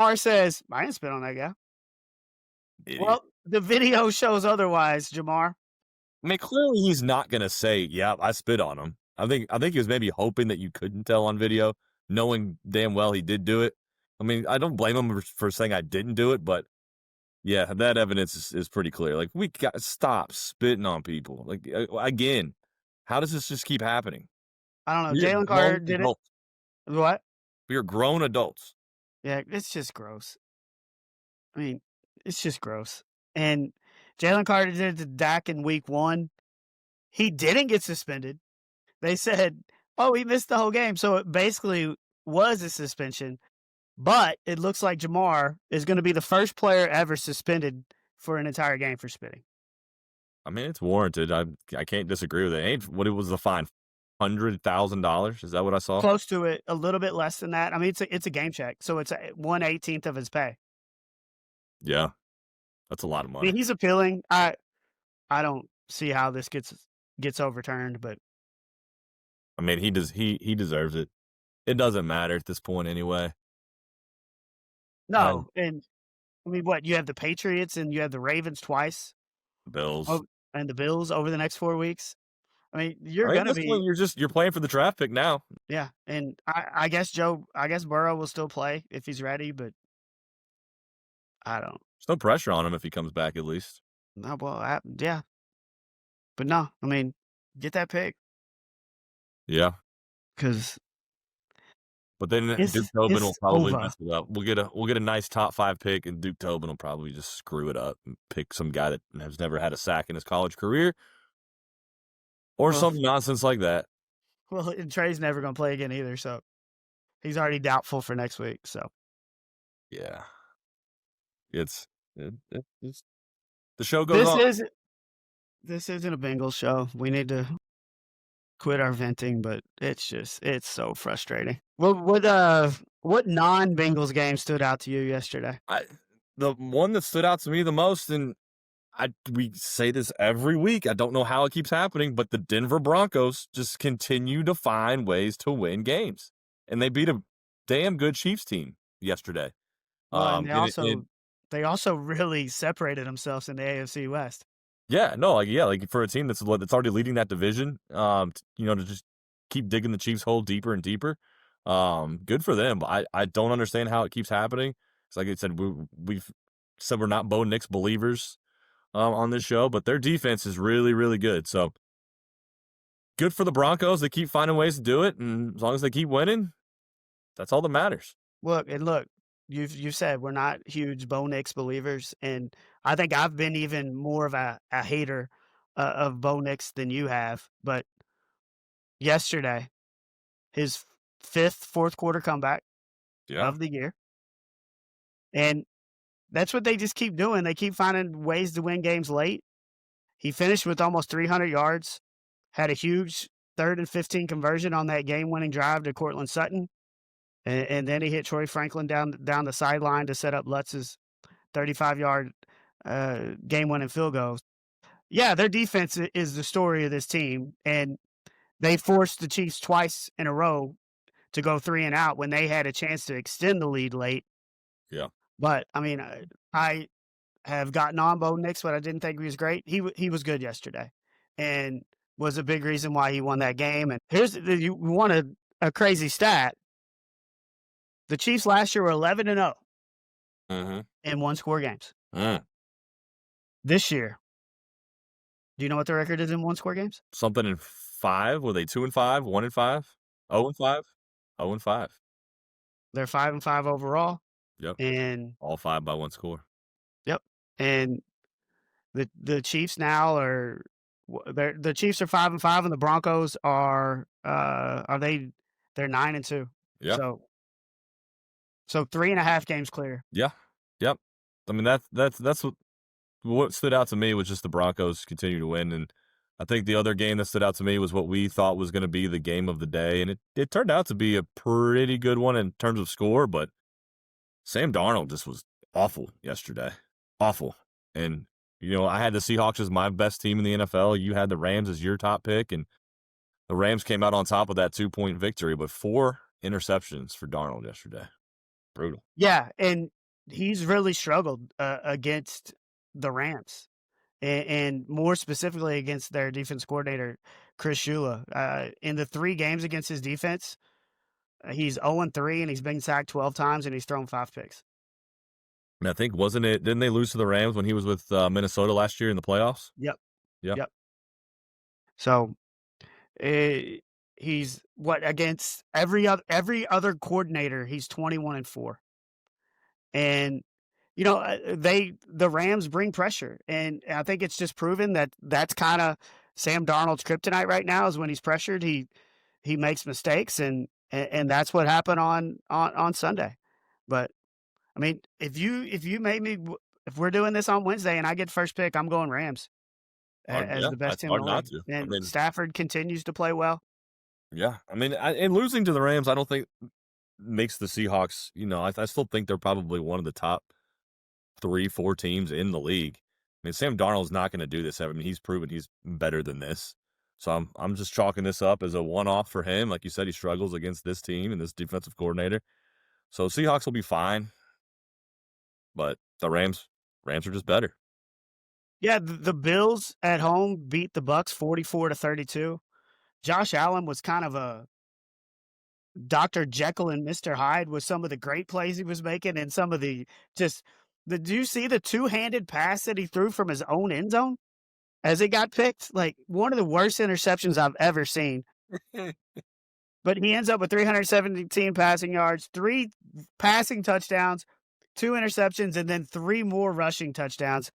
Jamar says, I didn't spit on that guy. Idiot. Well, The video shows otherwise, Jamar. I mean, clearly he's not gonna say, "Yeah, I spit on him." I think he was maybe hoping that you couldn't tell on video, knowing damn well he did do it. I mean, I don't blame him for saying I didn't do it, but yeah, that evidence is pretty clear. Like, we got to stop spitting on people. Like, again, how does this just keep happening? I don't know. We are Jalen Carter grown did it. adults. What? We are grown adults. Yeah, it's just gross. I mean, it's just gross. And Jalen Carter did it to Dak in week 1. He didn't get suspended. They said, "Oh, he missed the whole game." So it basically was a suspension, but it looks like Jamar is gonna be the first player ever suspended for an entire game for spitting. I mean, it's warranted. I can't disagree with it. Ain't what it was the fine? $100,000? Is that what I saw? Close to it, a little bit less than that. I mean, it's a game check, so it's a 1/18th of his pay. Yeah, that's a lot of I mean, money. he's appealing. I don't see how this gets overturned, but I mean, he deserves it. It doesn't matter at this point anyway. I no. And I mean, what, you have the Patriots and you have the Ravens twice, Bills. oh, and the Bills over the next 4 weeks. I mean, you're I mean, at gonna this point, be, you're playing for the draft pick now. yeah. And I guess Burrow will still play if he's ready, but I don't. There's no pressure on him if he comes back at least. No, well, yeah, but no. I mean, get that pick Yeah. because But then Duke Tobin will it's probably over. mess it up. We'll get a nice top 5 pick, and Duke Tobin will probably just screw it up and pick some guy that has never had a sack in his college career or Well, some nonsense like that. well, and Trey's never gonna play again either, so he's already doubtful for next week. So Yeah. It's the show goes this on. is this isn't a Bengals show. We need to quit our venting, but it's so frustrating. What non-Bengals game stood out to you yesterday? The one that stood out to me the most, and we say this every week. I don't know how it keeps happening, but the Denver Broncos just continue to find ways to win games, and they beat a damn good Chiefs team yesterday. Well, and And they also really separated themselves in the AFC West. yeah, no, like for a team that's already leading that division, to just keep digging the Chiefs' hole deeper and deeper. Good for them, but I don't understand how it keeps happening. It's like I said, we've said we're not Bo Nix believers on this show, but their defense is really, really good. So good for the Broncos. They keep finding ways to do it, and as long as they keep winning, that's all that matters. Look, you've said we're not huge Bo Nix believers, and I think I've been even more of a hater of Bo Nix than you have. But yesterday, his fifth fourth quarter comeback Yeah, of the year, and that's what they just keep doing. They keep finding ways to win games late. He finished with almost 300 yards, had a huge 3rd and 15 conversion on that game-winning drive to Cortland Sutton, and then he hit Troy Franklin down the sideline to set up Lutz's 35-yard game-winning field goal. Yeah, their defense is the story of this team, and they forced the Chiefs twice in a row to go 3 and out when they had a chance to extend the lead late. yeah, But I mean, I have gotten on Bo Nix, but I didn't think he was great. He was good yesterday, and was a big reason why he won that game. And you want a crazy stat. The Chiefs last year were 11-0 mm-hmm. in one-score games. This year, do you know what the record is in one-score games? Something in 5. Were they 2-5, 1-5, 0-5, 0-5? They're 5-5 overall, Yep, and all 5 by 1 score. yep, and the Chiefs now are the Chiefs are 5-5, and the Broncos are they're 9-2. Yeah, So 3.5 games clear. yeah, yep. I mean that's what stood out to me was just the Broncos continue to win, and I think the other game that stood out to me was what we thought was going to be the game of the day, and it turned out to be a pretty good one in terms of score, but Sam Darnold just was awful yesterday. Awful. And, I had the Seahawks as my best team in the NFL. You had the Rams as your top pick, and the Rams came out on top of that 2-point victory, but 4 interceptions for Darnold yesterday. Brutal. Yeah, and he's really struggled against the Rams, and more specifically against their defense coordinator, Chris Shula. In the 3 games against his defense, he's 0-3, and he's been sacked 12 times, and he's thrown 5 picks. And I think didn't they lose to the Rams when he was with Minnesota last year in the playoffs? Yep. Yeah. Yep. So he's against every other coordinator, he's 21-4. And the Rams bring pressure, and I think it's just proven that that's kind of Sam Darnold's kryptonite right now. Is when he's pressured, he makes mistakes, and that's what happened on Sunday. But I mean, if we're doing this on Wednesday and I get first pick, I'm going Rams as Yeah, the best it's team in hard the not league. to. I And mean, Stafford continues to play well. yeah. I mean, and losing to the Rams, I don't think makes the Seahawks, I still think they're probably one of the top 3, 4 teams in the league. I mean, Sam Darnold's not going to do this. I mean, he's proven he's better than this. So I'm just chalking this up as a one-off for him. Like you said, he struggles against this team and this defensive coordinator. So Seahawks will be fine. But the Rams are just better. Yeah, the Bills at home beat the Bucks 44-32. Josh Allen was kind of a Dr. Jekyll and Mr. Hyde with some of the great plays he was making, and some of the did you see the two-handed pass that he threw from his own end zone as it got picked? Like, one of the worst interceptions I've ever seen. But he ends up with 317 passing yards, 3 passing touchdowns, 2 interceptions, and then 3 more rushing touchdowns.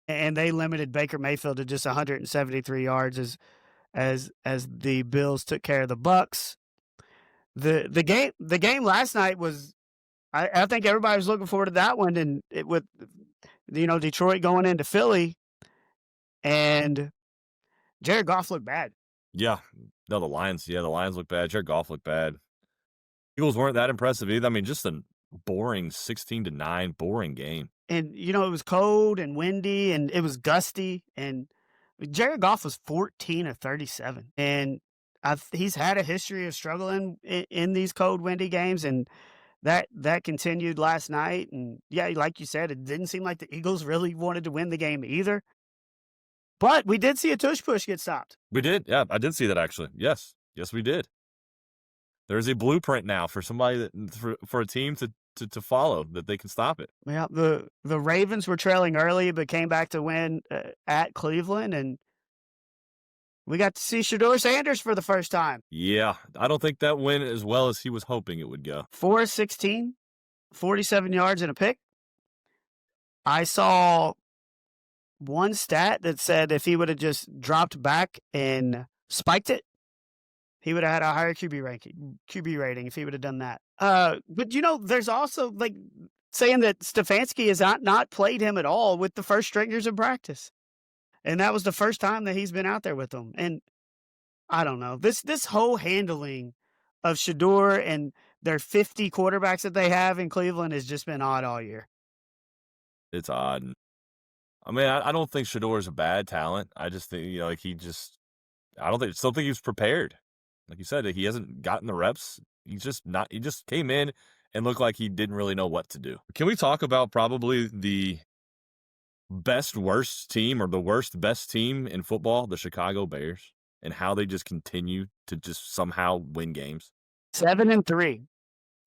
And they limited Baker Mayfield to just 173 yards as the Bills took care of the Bucks. The game last night was, I think everybody was looking forward to that one, and with Detroit going into Philly, and Jared Goff looked bad. Yeah. No, the Lions look bad. Jared Goff looked bad. Eagles weren't that impressive either. I mean, just a boring 16-9, boring game. And it was cold and windy, and it was gusty, and Jared Goff was 14 of 37, and he's had a history of struggling in these cold, windy games, and that continued last night. And yeah, like you said, it didn't seem like the Eagles really wanted to win the game either. But we did see a tush push get stopped. We did. Yeah, I did see that actually. Yes, we did. There's a blueprint now for somebody for a team to follow that they can stop it. Yeah, the Ravens were trailing early, but came back to win at Cleveland, and we got to see Shedeur Sanders for the first time. Yeah, I don't think that went as well as he was hoping it would go. 4 of 16, 47 yards and a pick. I saw one stat that said if he would have just dropped back and spiked it, he would have had a higher QB rating if he would have done that. But there's also saying that Stefanski has not played him at all with the first stringers in practice, and that was the first time that he's been out there with them. And I don't know, this whole handling of Shedeur and their 50 quarterbacks that they have in Cleveland has just been odd all year. It's odd. I mean, I don't think Shedeur is a bad talent. I just think still think he was prepared. Like you said, he hasn't gotten the reps. He just came in and looked like he didn't really know what to do. Can we talk about probably the worst team or the best team in football, the Chicago Bears, and how they just continue to just somehow win games? 7-3.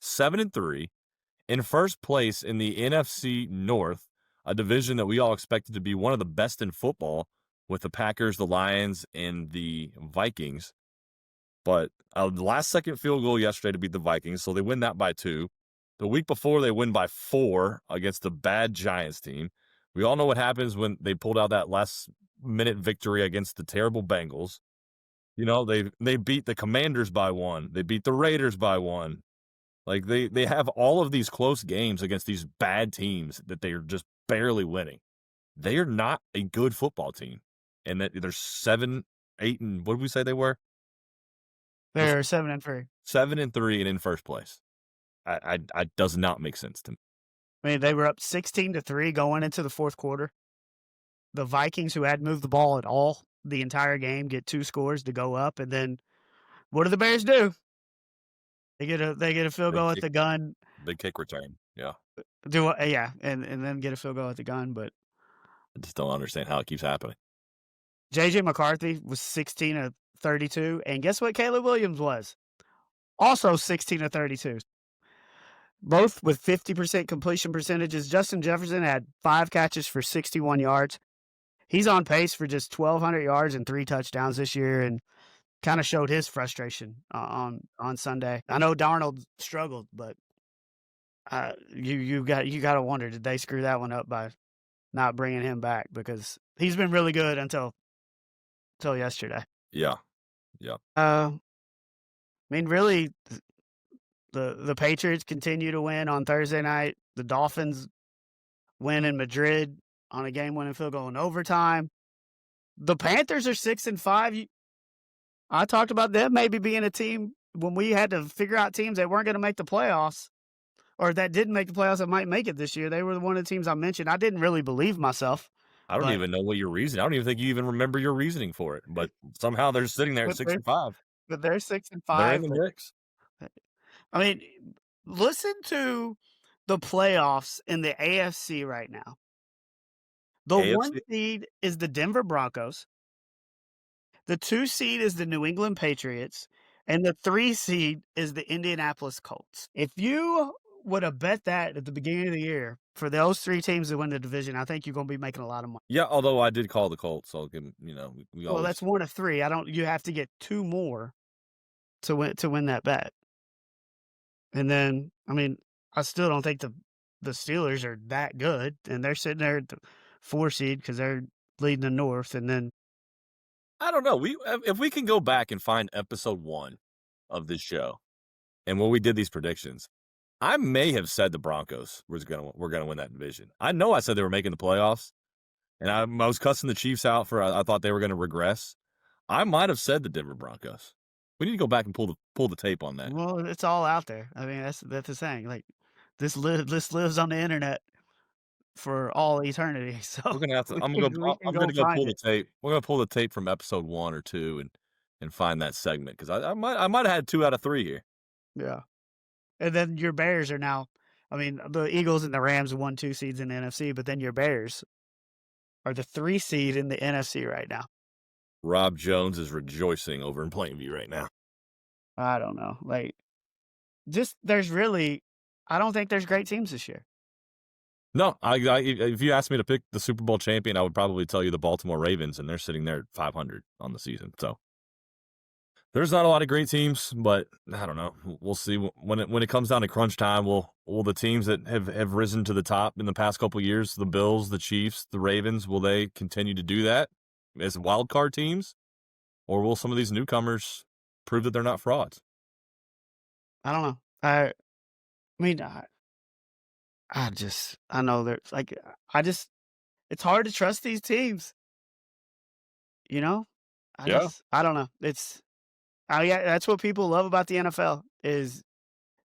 7-3 in first place in the NFC North, a division that we all expected to be one of the best in football with the Packers, the Lions, and the Vikings. But the last-second field goal yesterday to beat the Vikings, so they win that by 2. The week before, they win by 4 against the bad Giants team. We all know what happens when they pulled out that last-minute victory against the terrible Bengals. They beat the Commanders by 1. They beat the Raiders by 1. Like, they have all of these close games against these bad teams that they are just barely winning. They are not a good football team. And that they're 7, 8, and what did we say they were? They're 7-3. 7-3 and in first place. I does not make sense to me. I mean, they were up 16-3 going into the fourth quarter. The Vikings, who hadn't moved the ball at all the entire game, get 2 scores to go up, and then what do the Bears do? They get a field goal at the gun. Big kick return. Yeah. And then get a field goal at the gun, but I just don't understand how it keeps happening. J.J. McCarthy was 16 of 32, and guess what Caleb Williams was? Also 16 of 32. Both with 50% completion percentages. Justin Jefferson had 5 catches for 61 yards. He's on pace for just 1,200 yards and 3 touchdowns this year, and kind of showed his frustration on Sunday. I know Darnold struggled, but you got to wonder, did they screw that one up by not bringing him back, because he's been really good until yesterday. Yeah. I mean, really, the Patriots continue to win on Thursday night. The Dolphins win in Madrid on a game-winning field goal in overtime. The Panthers are 6-5. I talked about them maybe being a team when we had to figure out teams that weren't going to make the playoffs, or that didn't make the playoffs that might make it this year. They were one of the teams I mentioned. I didn't really believe myself. I don't even know what your reasoning. I don't even think you even remember your reasoning for it. But somehow they're sitting there at 6-5. But they're 6-5. They're in the mix. I mean, listen to the playoffs in the AFC right now. The AFC? 1 seed is the Denver Broncos. The 2 seed is the New England Patriots. And the 3 seed is the Indianapolis Colts. If you would have bet that at the beginning of the year for those 3 teams to win the division, I think you're going to be making a lot of money. Yeah, although I did call the Colts, so well, that's 1 of 3. You have to get 2 more to win that bet. And then, I mean, I still don't think the Steelers are that good, and they're sitting there at the 4 seed because they're leading the North. And then I don't know. If we can go back and find episode 1 of this show, and when we did these predictions, I may have said the Broncos were gonna win that division. I know I said they were making the playoffs, and I was cussing the Chiefs out for I thought they were going to regress. I might have said the Denver Broncos. We need to go back and pull the tape on that. Well, it's all out there. I mean, that's the thing. Like, this lives on the internet for all eternity. So we're gonna have to. I'm gonna go pull the tape. We're gonna pull the tape from episode 1 or 2 and find that segment, because I might have had 2 out of 3 here. Yeah, and then your Bears are now. I mean, the Eagles and the Rams won 2 seeds in the NFC, but then your Bears are the 3 seed in the NFC right now. Rob Jones is rejoicing over in Plainview right now. I don't know. Like, I don't think there's great teams this year. No, if you asked me to pick the Super Bowl champion, I would probably tell you the Baltimore Ravens, and they're sitting there at 500 on the season. So there's not a lot of great teams, but I don't know. We'll see when it comes down to crunch time. Will the teams that have risen to the top in the past couple of years, the Bills, the Chiefs, the Ravens, will they continue to do that as wild card teams, or will some of these newcomers prove that they're not frauds? I don't know. I mean, I know there's like, it's hard to trust these teams. You know, I don't know. Yeah, that's what people love about the NFL is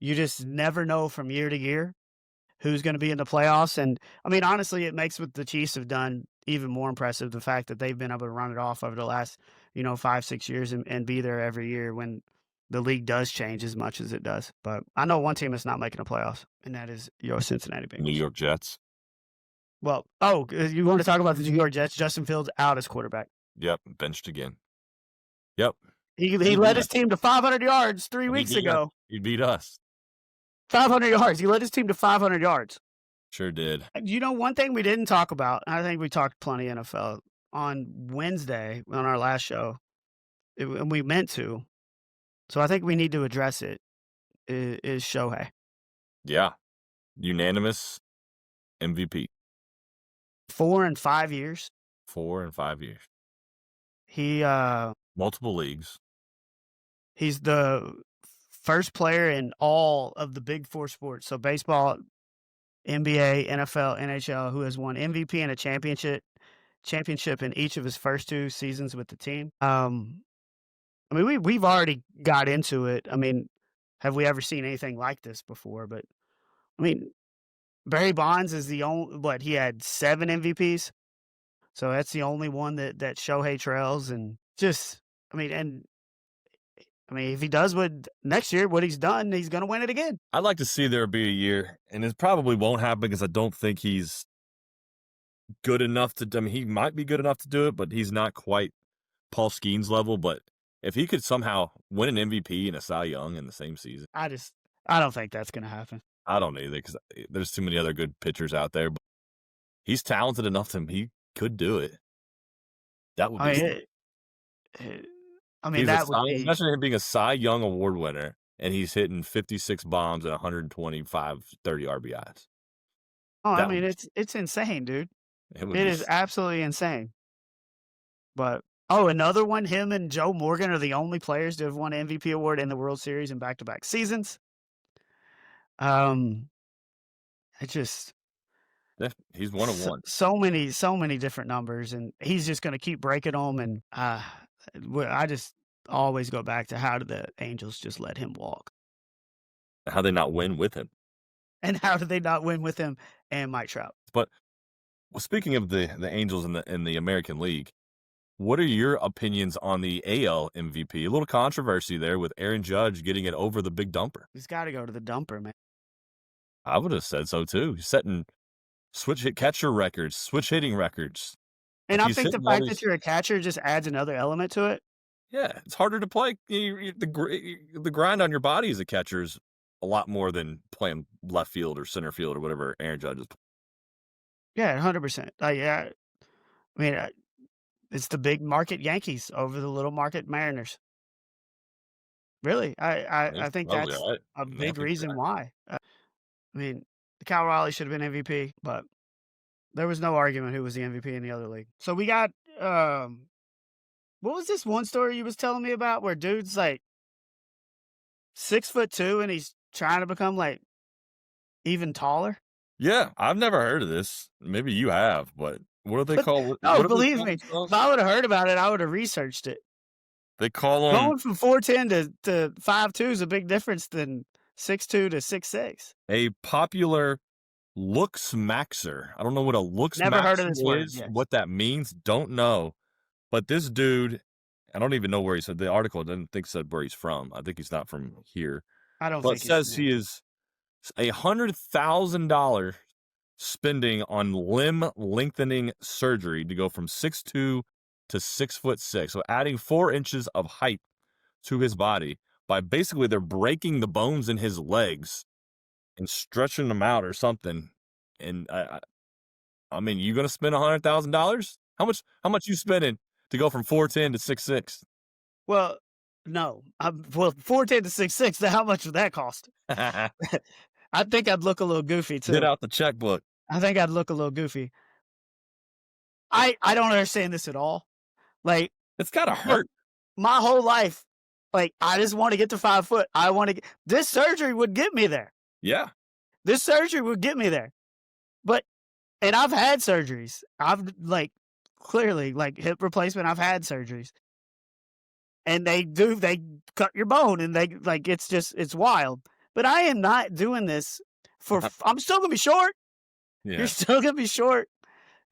you just never know from year to year who's going to be in the playoffs. And I mean, honestly, it makes what the Chiefs have done even more impressive. The fact that they've been able to run it off over the last, 5-6 years and be there every year when the league does change as much as it does. But I know one team that's not making the playoffs, and that is your Cincinnati Bengals. New York Jets. Well, you want to talk about the New York Jets? Justin Fields out as quarterback. Yep, benched again. Yep. He led his team to 500 yards 3 weeks ago. He beat us. 500 yards. He led his team to 500 yards. Sure did. One thing we didn't talk about, I think we talked plenty NFL, on Wednesday on our last show, and we meant to, so I think we need to address it, is Shohei. Yeah. Unanimous MVP. 4 and 5 years. 4 and 5 years. He multiple leagues. He's the first player in all of the big 4 sports, so baseball, NBA, NFL, NHL, who has won MVP and a championship in each of his first 2 seasons with the team. I mean, we've already got into it. I mean, have we ever seen anything like this before? But I mean, Barry Bonds is the only, he had 7 MVPs. So that's the only one that Shohei trails. And if he does next year, what he's done, he's going to win it again. I'd like to see there be a year, and it probably won't happen because I don't think he's good enough to. I mean, he might be good enough to do it, but he's not quite Paul Skeens level. But if he could somehow win an MVP and a Cy Young in the same season, I don't think that's gonna happen. I don't either because there's too many other good pitchers out there. But he's talented enough to he could do it. That would I be. mean, it I mean, He's a that Cy would be imagine him being a Cy Young Award winner, and he's hitting 56 bombs and 125, 30 RBIs. oh, I That mean, would it's insane, dude. it would It be is absolutely insane. But another one, him and Joe Morgan are the only players to have won MVP award in the World Series in back-to-back seasons. Um, it just yeah, he's one of one. so many different numbers, and he's just gonna keep breaking them. And I just always go back to how did the Angels just let him walk, How they not win with him. and how did they not win with him and Mike Trout? But well, speaking of the Angels in the American League, what are your opinions on the AL MVP? A little controversy there with Aaron Judge getting it over the big dumper. He's got to go to the dumper, man. I would have said so too. He's setting switch hit catcher records, switch hitting records. And Like, I he's think the hitting all fact these. that you're a catcher just adds another element to it. Yeah, it's harder to play. The grind on your body as a catcher is a lot more than playing left field or center field or whatever Aaron Judge is. Yeah, 100%. Yeah, I mean, it's the big market Yankees over the little market Mariners. Really, I He's think probably that's right. a I mean, I big think you're reason right. why. I mean, Cal Raleigh should have been MVP, but there was no argument who was the MVP in the other league. So we got what was this one story you was telling me about where dude's like 6'2" and he's trying to become like even taller? Yeah, I've never heard of this. Maybe you have, but what do they But call? no, What do they believe call me, if themselves? I would have heard about it, I would have researched it. They call them Going from 4'10" to 5'2" is a big difference than 6'2" to 6'6". a popular looksmaxxer. I don't know what a Never heard of looksmaxxer this word, is, yes. what that means, don't know. But this dude, I don't even know where he said. The article didn't think said where he's from. I think he's not from here. I don't But it think it's says he is $100,000 spending on limb lengthening surgery to go from 6'2" to 6'6". So adding 4 inches of height to his body by basically they're breaking the bones in his legs and stretching them out or something. And I mean, you gonna spend $100,000? How much you spending to go from 4'10" to 6'6"? Well, no. 4'10" to 6'6", now how much would that cost? I think I'd look a little goofy Get too. out the checkbook. I think I'd look a little goofy. I don't understand this at all. Like, It's gotta look, hurt. my whole life, like, I just want to get to 5 foot. I want to this surgery would get me there. Yeah. This surgery would get me there. But and I've had surgeries. I've clearly hip replacement, I've had surgeries. And they cut your bone and they it's wild. But I am not doing this for I'm still going to be short. Yeah. You're still going to be short.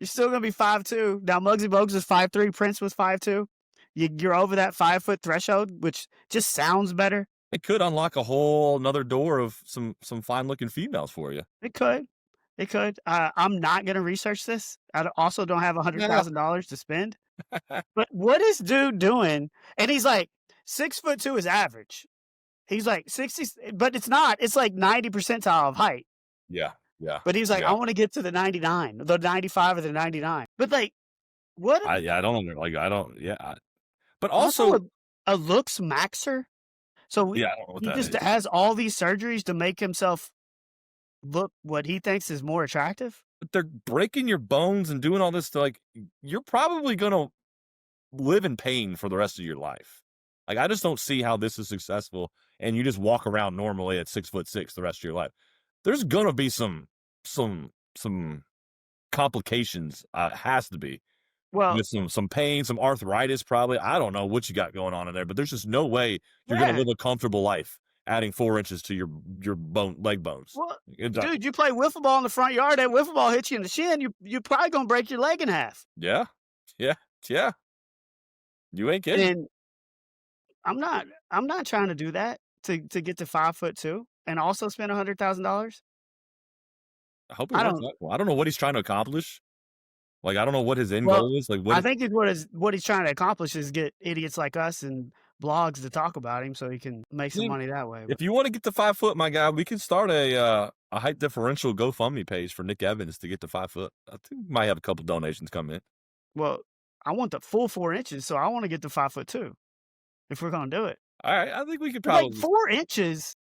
You're still going to be 5'2". Now Muggsy Bogues was 5'3", Prince was 5'2". You're over that 5 foot threshold, which just sounds better. It could unlock a whole another door of some fine looking females for you. It could. It could. I'm not going to research this. I also don't have $100,000 to spend. But what is dude doing? And he's like 6'2" is average. He's like 60, but it's not. It's like 90 percentile of height. Yeah. Yeah. But he's like, Yeah. I want to get to the 99, the 95 or the 99. But what? I don't I don't. Yeah. But Also also, a looks maxer. So yeah, I don't know what he that just is. has all these surgeries to make himself look what he thinks is more attractive. But they're breaking your bones and doing all this to you're probably gonna live in pain for the rest of your life. I just don't see how this is successful and you just walk around normally at 6'6" the rest of your life. There's gonna be some complications. Has to be. Well, With some pain, some arthritis, probably. I don't know what you got going on in there, but there's just no way you're gonna live a comfortable life adding 4 inches to your leg bones. well, It's dude, you play wiffle ball in the front yard. That wiffle ball hits you in the shin. You're probably gonna break your leg in half. yeah. You ain't kidding. And I'm not trying to do that to get to 5'2" and also spend $100,000. I hope it I works don't. out. Well, I don't know what he's trying to accomplish. Like, I don't know what his end Well, goal is. Like, I think it's what he's trying to accomplish is get idiots like us and blogs to talk about him so he can make some money that way, but if you want to get to 5 foot, my guy, we can start a height differential GoFundMe page for Nick Evans to get to 5 foot. I think we might have a couple donations come in. well, I want the full 4 inches, so I wanna get to 5 foot 2 if we're gonna do it. All right, I think we could But, like, probably 4 inches,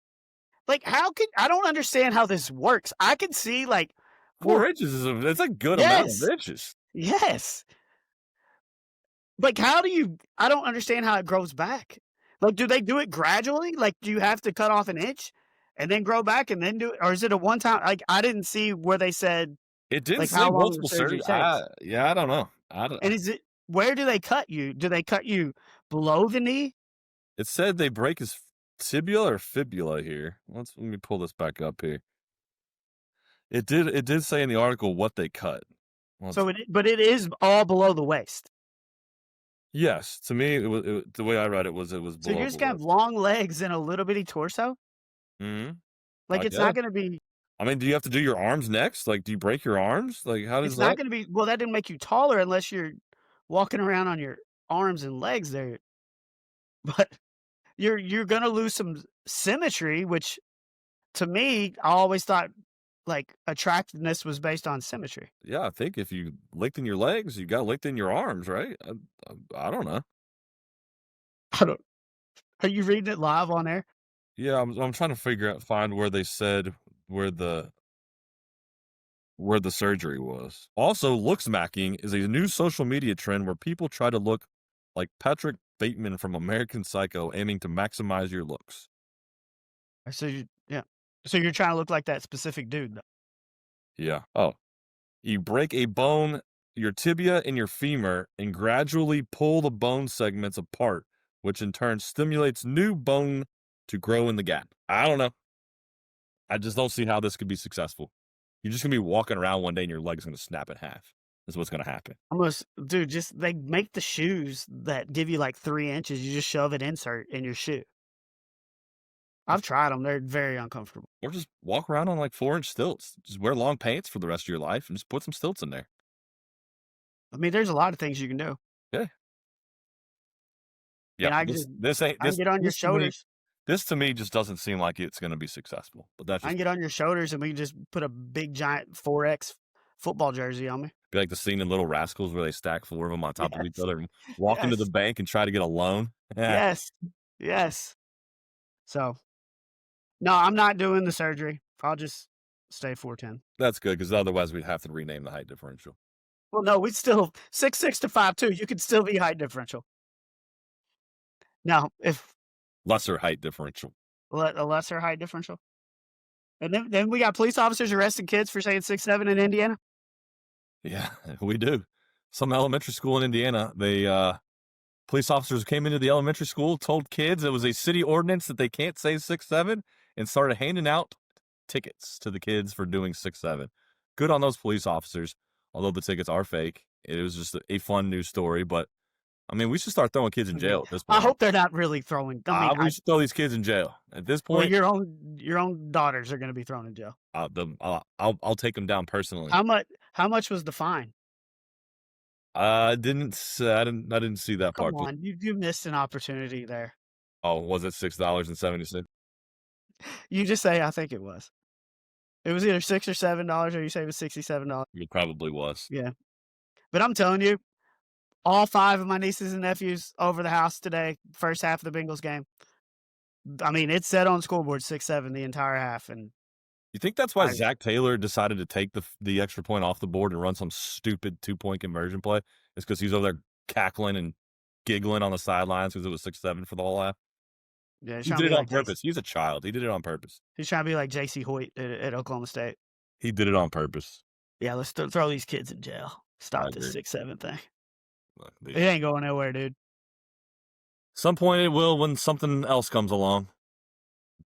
like, how could I don't understand how this works. I can see, like, 4 4 inches it's a good amount of Yes, inches. yes. Like, how do you I don't understand how it grows back. Like, do they do it gradually? Like, do you have to cut off an inch and then grow back and then do it? Or is it a one time like, I didn't see where they said, It didn't like, say how long the multiple surgery surgery. takes. Yeah, I don't know. I don't. And is it where do they cut you? Do they cut you below the knee? It said they break his tibia or fibula here. Let me pull this back up here. It did say in the article what they cut. So but it is all below the waist. Yes, to me the way I read it was So below you're the just gonna have waist. long legs and a little bitty torso? Mhm. Like, I it's not guess. gonna be I mean, do you have to do your arms next? Like, do you break your arms? Like, how does it's not that? gonna be well, that didn't make you taller unless you're walking around on your arms and legs there. But you're gonna lose some symmetry, which to me, I always thought, like, attractiveness was based on symmetry. Yeah, I think if you lengthen your legs, you got lengthen your arms, right? I don't know. I don't Are you reading it live on air? Yeah, I'm trying to find where they said where the surgery was. Also, looksmaxxing is a new social media trend where people try to look like Patrick Bateman from American Psycho, aiming to maximize your looks. So you yeah. So you're trying to look like that specific dude, though. Yeah. Oh, you break a bone, your tibia and your femur, and gradually pull the bone segments apart, which in turn stimulates new bone to grow in the gap. I don't know. I just don't see how this could be successful. You're just gonna be walking around one day and your leg's gonna snap in half. That's what's gonna happen. Almost dude, just they make the shoes that give you, like, 3 inches, you just shove an insert in your shoe. I've tried them; 'em, they're very uncomfortable. Or just walk around on like 4 inch stilts. Just wear long pants for the rest of your life and just put some stilts in there. I mean, there's a lot of things you can do, Yeah. Yeah. and This ain't I can get on your shoulders. this to me just doesn't seem like it's gonna be successful. But that's I can just get on your shoulders, and we can just put a big, giant 4X football jersey on me. be like the scene in Little Rascals where they stack 4 of them on top of each Yes, other and walk into the yes, bank and try to get a loan. Yeah. yes, yes. So, no, I'm not doing the surgery. I'll just stay 4'10". That's good because otherwise we'd have to rename the height differential. Well, no, we still 6'6" to 5'2", you could still be height differential. Now, if Lesser height differential. a lesser height differential, and then we got police officers arresting kids for saying 6'7" in Indiana. Yeah, we do. Some elementary school in Indiana, police officers came into the elementary school, told kids it was a city ordinance that they can't say 6'7", and started handing out tickets to the kids for doing 6'7". Good on those police officers, although the tickets are fake. It was just a fun news story, but I mean, we should start throwing kids in I mean, jail at this I point. hope they're not really throwing. I mean, We should throw these kids in jail at this well, point. your own daughters are going to be thrown in jail. I'll take them down personally. How much was the fine? I didn't see that Come part. But, on, you missed an opportunity there. oh, was it $6.76? You just say, "I think it was." It was either $6 or $7, or you say it was $67. It probably was. Yeah, but I'm telling you, all 5 of my nieces and nephews over the house today, first half of the Bengals game. I mean, it said on scoreboard 6-7 the entire half, and You think that's why I Zac Taylor decided to take the extra point off the board and run some stupid 2-point conversion play? It's because he's over there cackling and giggling on the sidelines because it was 6-7 for the whole half. yeah, he's He trying to did be it on like purpose. He's a child. He did it on purpose. he's trying to be like J.C. Hoyt at Oklahoma State. He did it on purpose. Yeah, let's throw these kids in jail. I Stop this agree. 6-7 thing. Look, It ain't going nowhere, dude. some point it will when something else comes along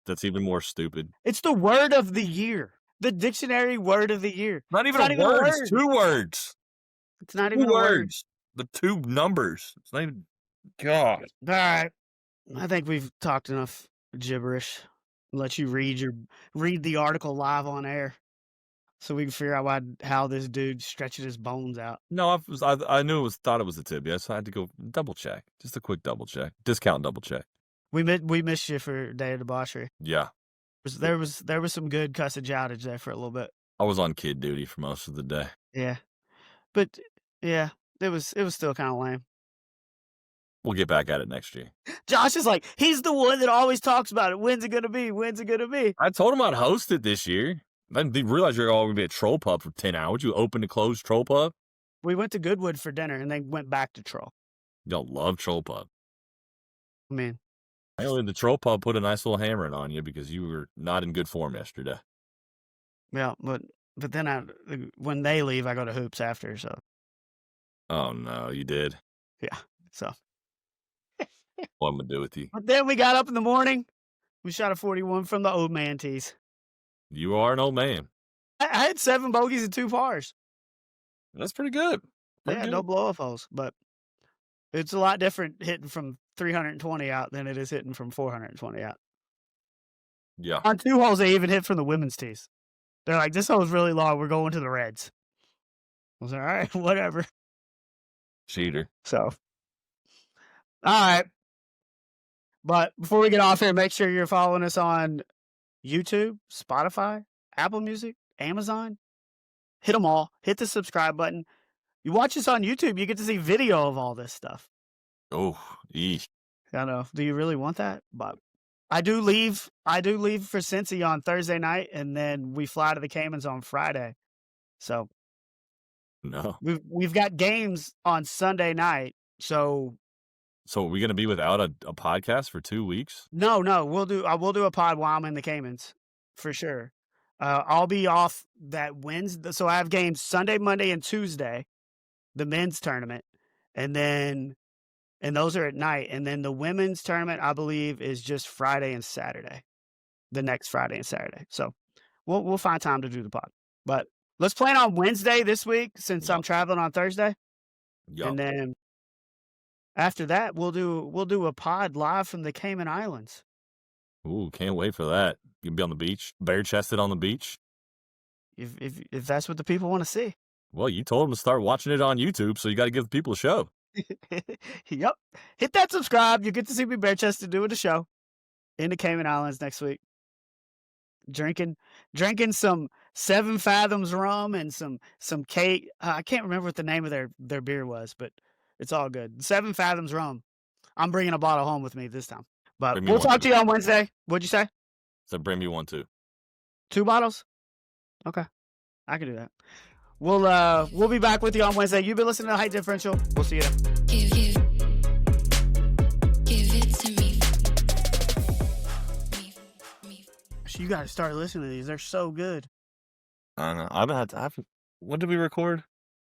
that's even more stupid. It's the word of the year. The dictionary word of the year. Not even It's not a even a word. word. It's 2 words. It's not 2 even a word. words. The 2 numbers. It's not even. God. All right. I think we've talked enough gibberish. Let you read the article live on air. so we can figure out how this dude stretching his bones out. No, I knew thought it was a tibia, so I had to go double check. Just a quick double check. Discount double check. We missed you for Day of Debauchery. Yeah. There was some good cussage outage there for a little bit. I was on kid duty for most of the day. Yeah. But yeah, it was still kind of lame. We'll get back at it next year. Josh is like, he's the one that always talks about it. When's it going to be? When's it going to be? I told him I'd host it this year. I didn't realize you're all going to be a troll pub for 10 hours. You open to close troll pub? We went to Goodwood for dinner and then went back to Troll. Y'all love troll pub. I mean, the troll pub put a nice little hammering on you because you were not in good form yesterday. yeah, but then when they leave, I go to Hoops after. So Oh, no, you did. yeah, so. What I'm going to do with you? But then we got up in the morning. We shot a 41 from the old man tees. You are an old man. I had 7 bogeys and 2 pars. That's pretty good. Pretty Yeah, good. no blow-off holes, but it's a lot different hitting from 320 out than it is hitting from 420 out. Yeah. On 2 holes, they even hit from the women's tees. They're like, this hole's really long. We're going to the Reds. I was like, all right, whatever. Cheater. So, all right. But before we get off here, make sure you're following us on YouTube, Spotify, Apple Music, Amazon. Hit them all. Hit the subscribe button. You watch us on YouTube, you get to see video of all this stuff. Oh, eesh. I know. Do you really want that? But I do leave for Cincy on Thursday night, and then we fly to the Caymans on Friday. So No. we've got games on Sunday night. So are we going to be without a podcast for 2 weeks? no, we'll do a pod while I'm in the Caymans for sure. I'll be off that Wednesday, so I have games Sunday, Monday, and Tuesday, the men's tournament, and those are at night, and then the women's tournament I believe is just Friday and Saturday, the next Friday and Saturday. So we'll find time to do the pod, but let's plan on Wednesday this week since I'm traveling on Thursday, and then after that we'll do a pod live from the Cayman Islands. Ooh, can't wait for that. You'll be on the beach, bare-chested on the beach. If that's what the people want to see. Well, you told them to start watching it on YouTube, so you got to give the people a show. Yep. Hit that subscribe. You get to see me bare-chested doing the show in the Cayman Islands next week. Drinking some 7 Fathoms rum and some cake. I can't remember what the name of their beer was, but it's all good. 7 Fathoms rum. I'm bringing a bottle home with me this time. But we'll talk to you on Wednesday. What'd you say? So bring me one too. 2 bottles? Okay. I can do that. We'll be back with you on Wednesday. You've been listening to Height Differential. We'll see you then. Give it to me. You got to start listening to these. They're so good. I don't know. When did we record?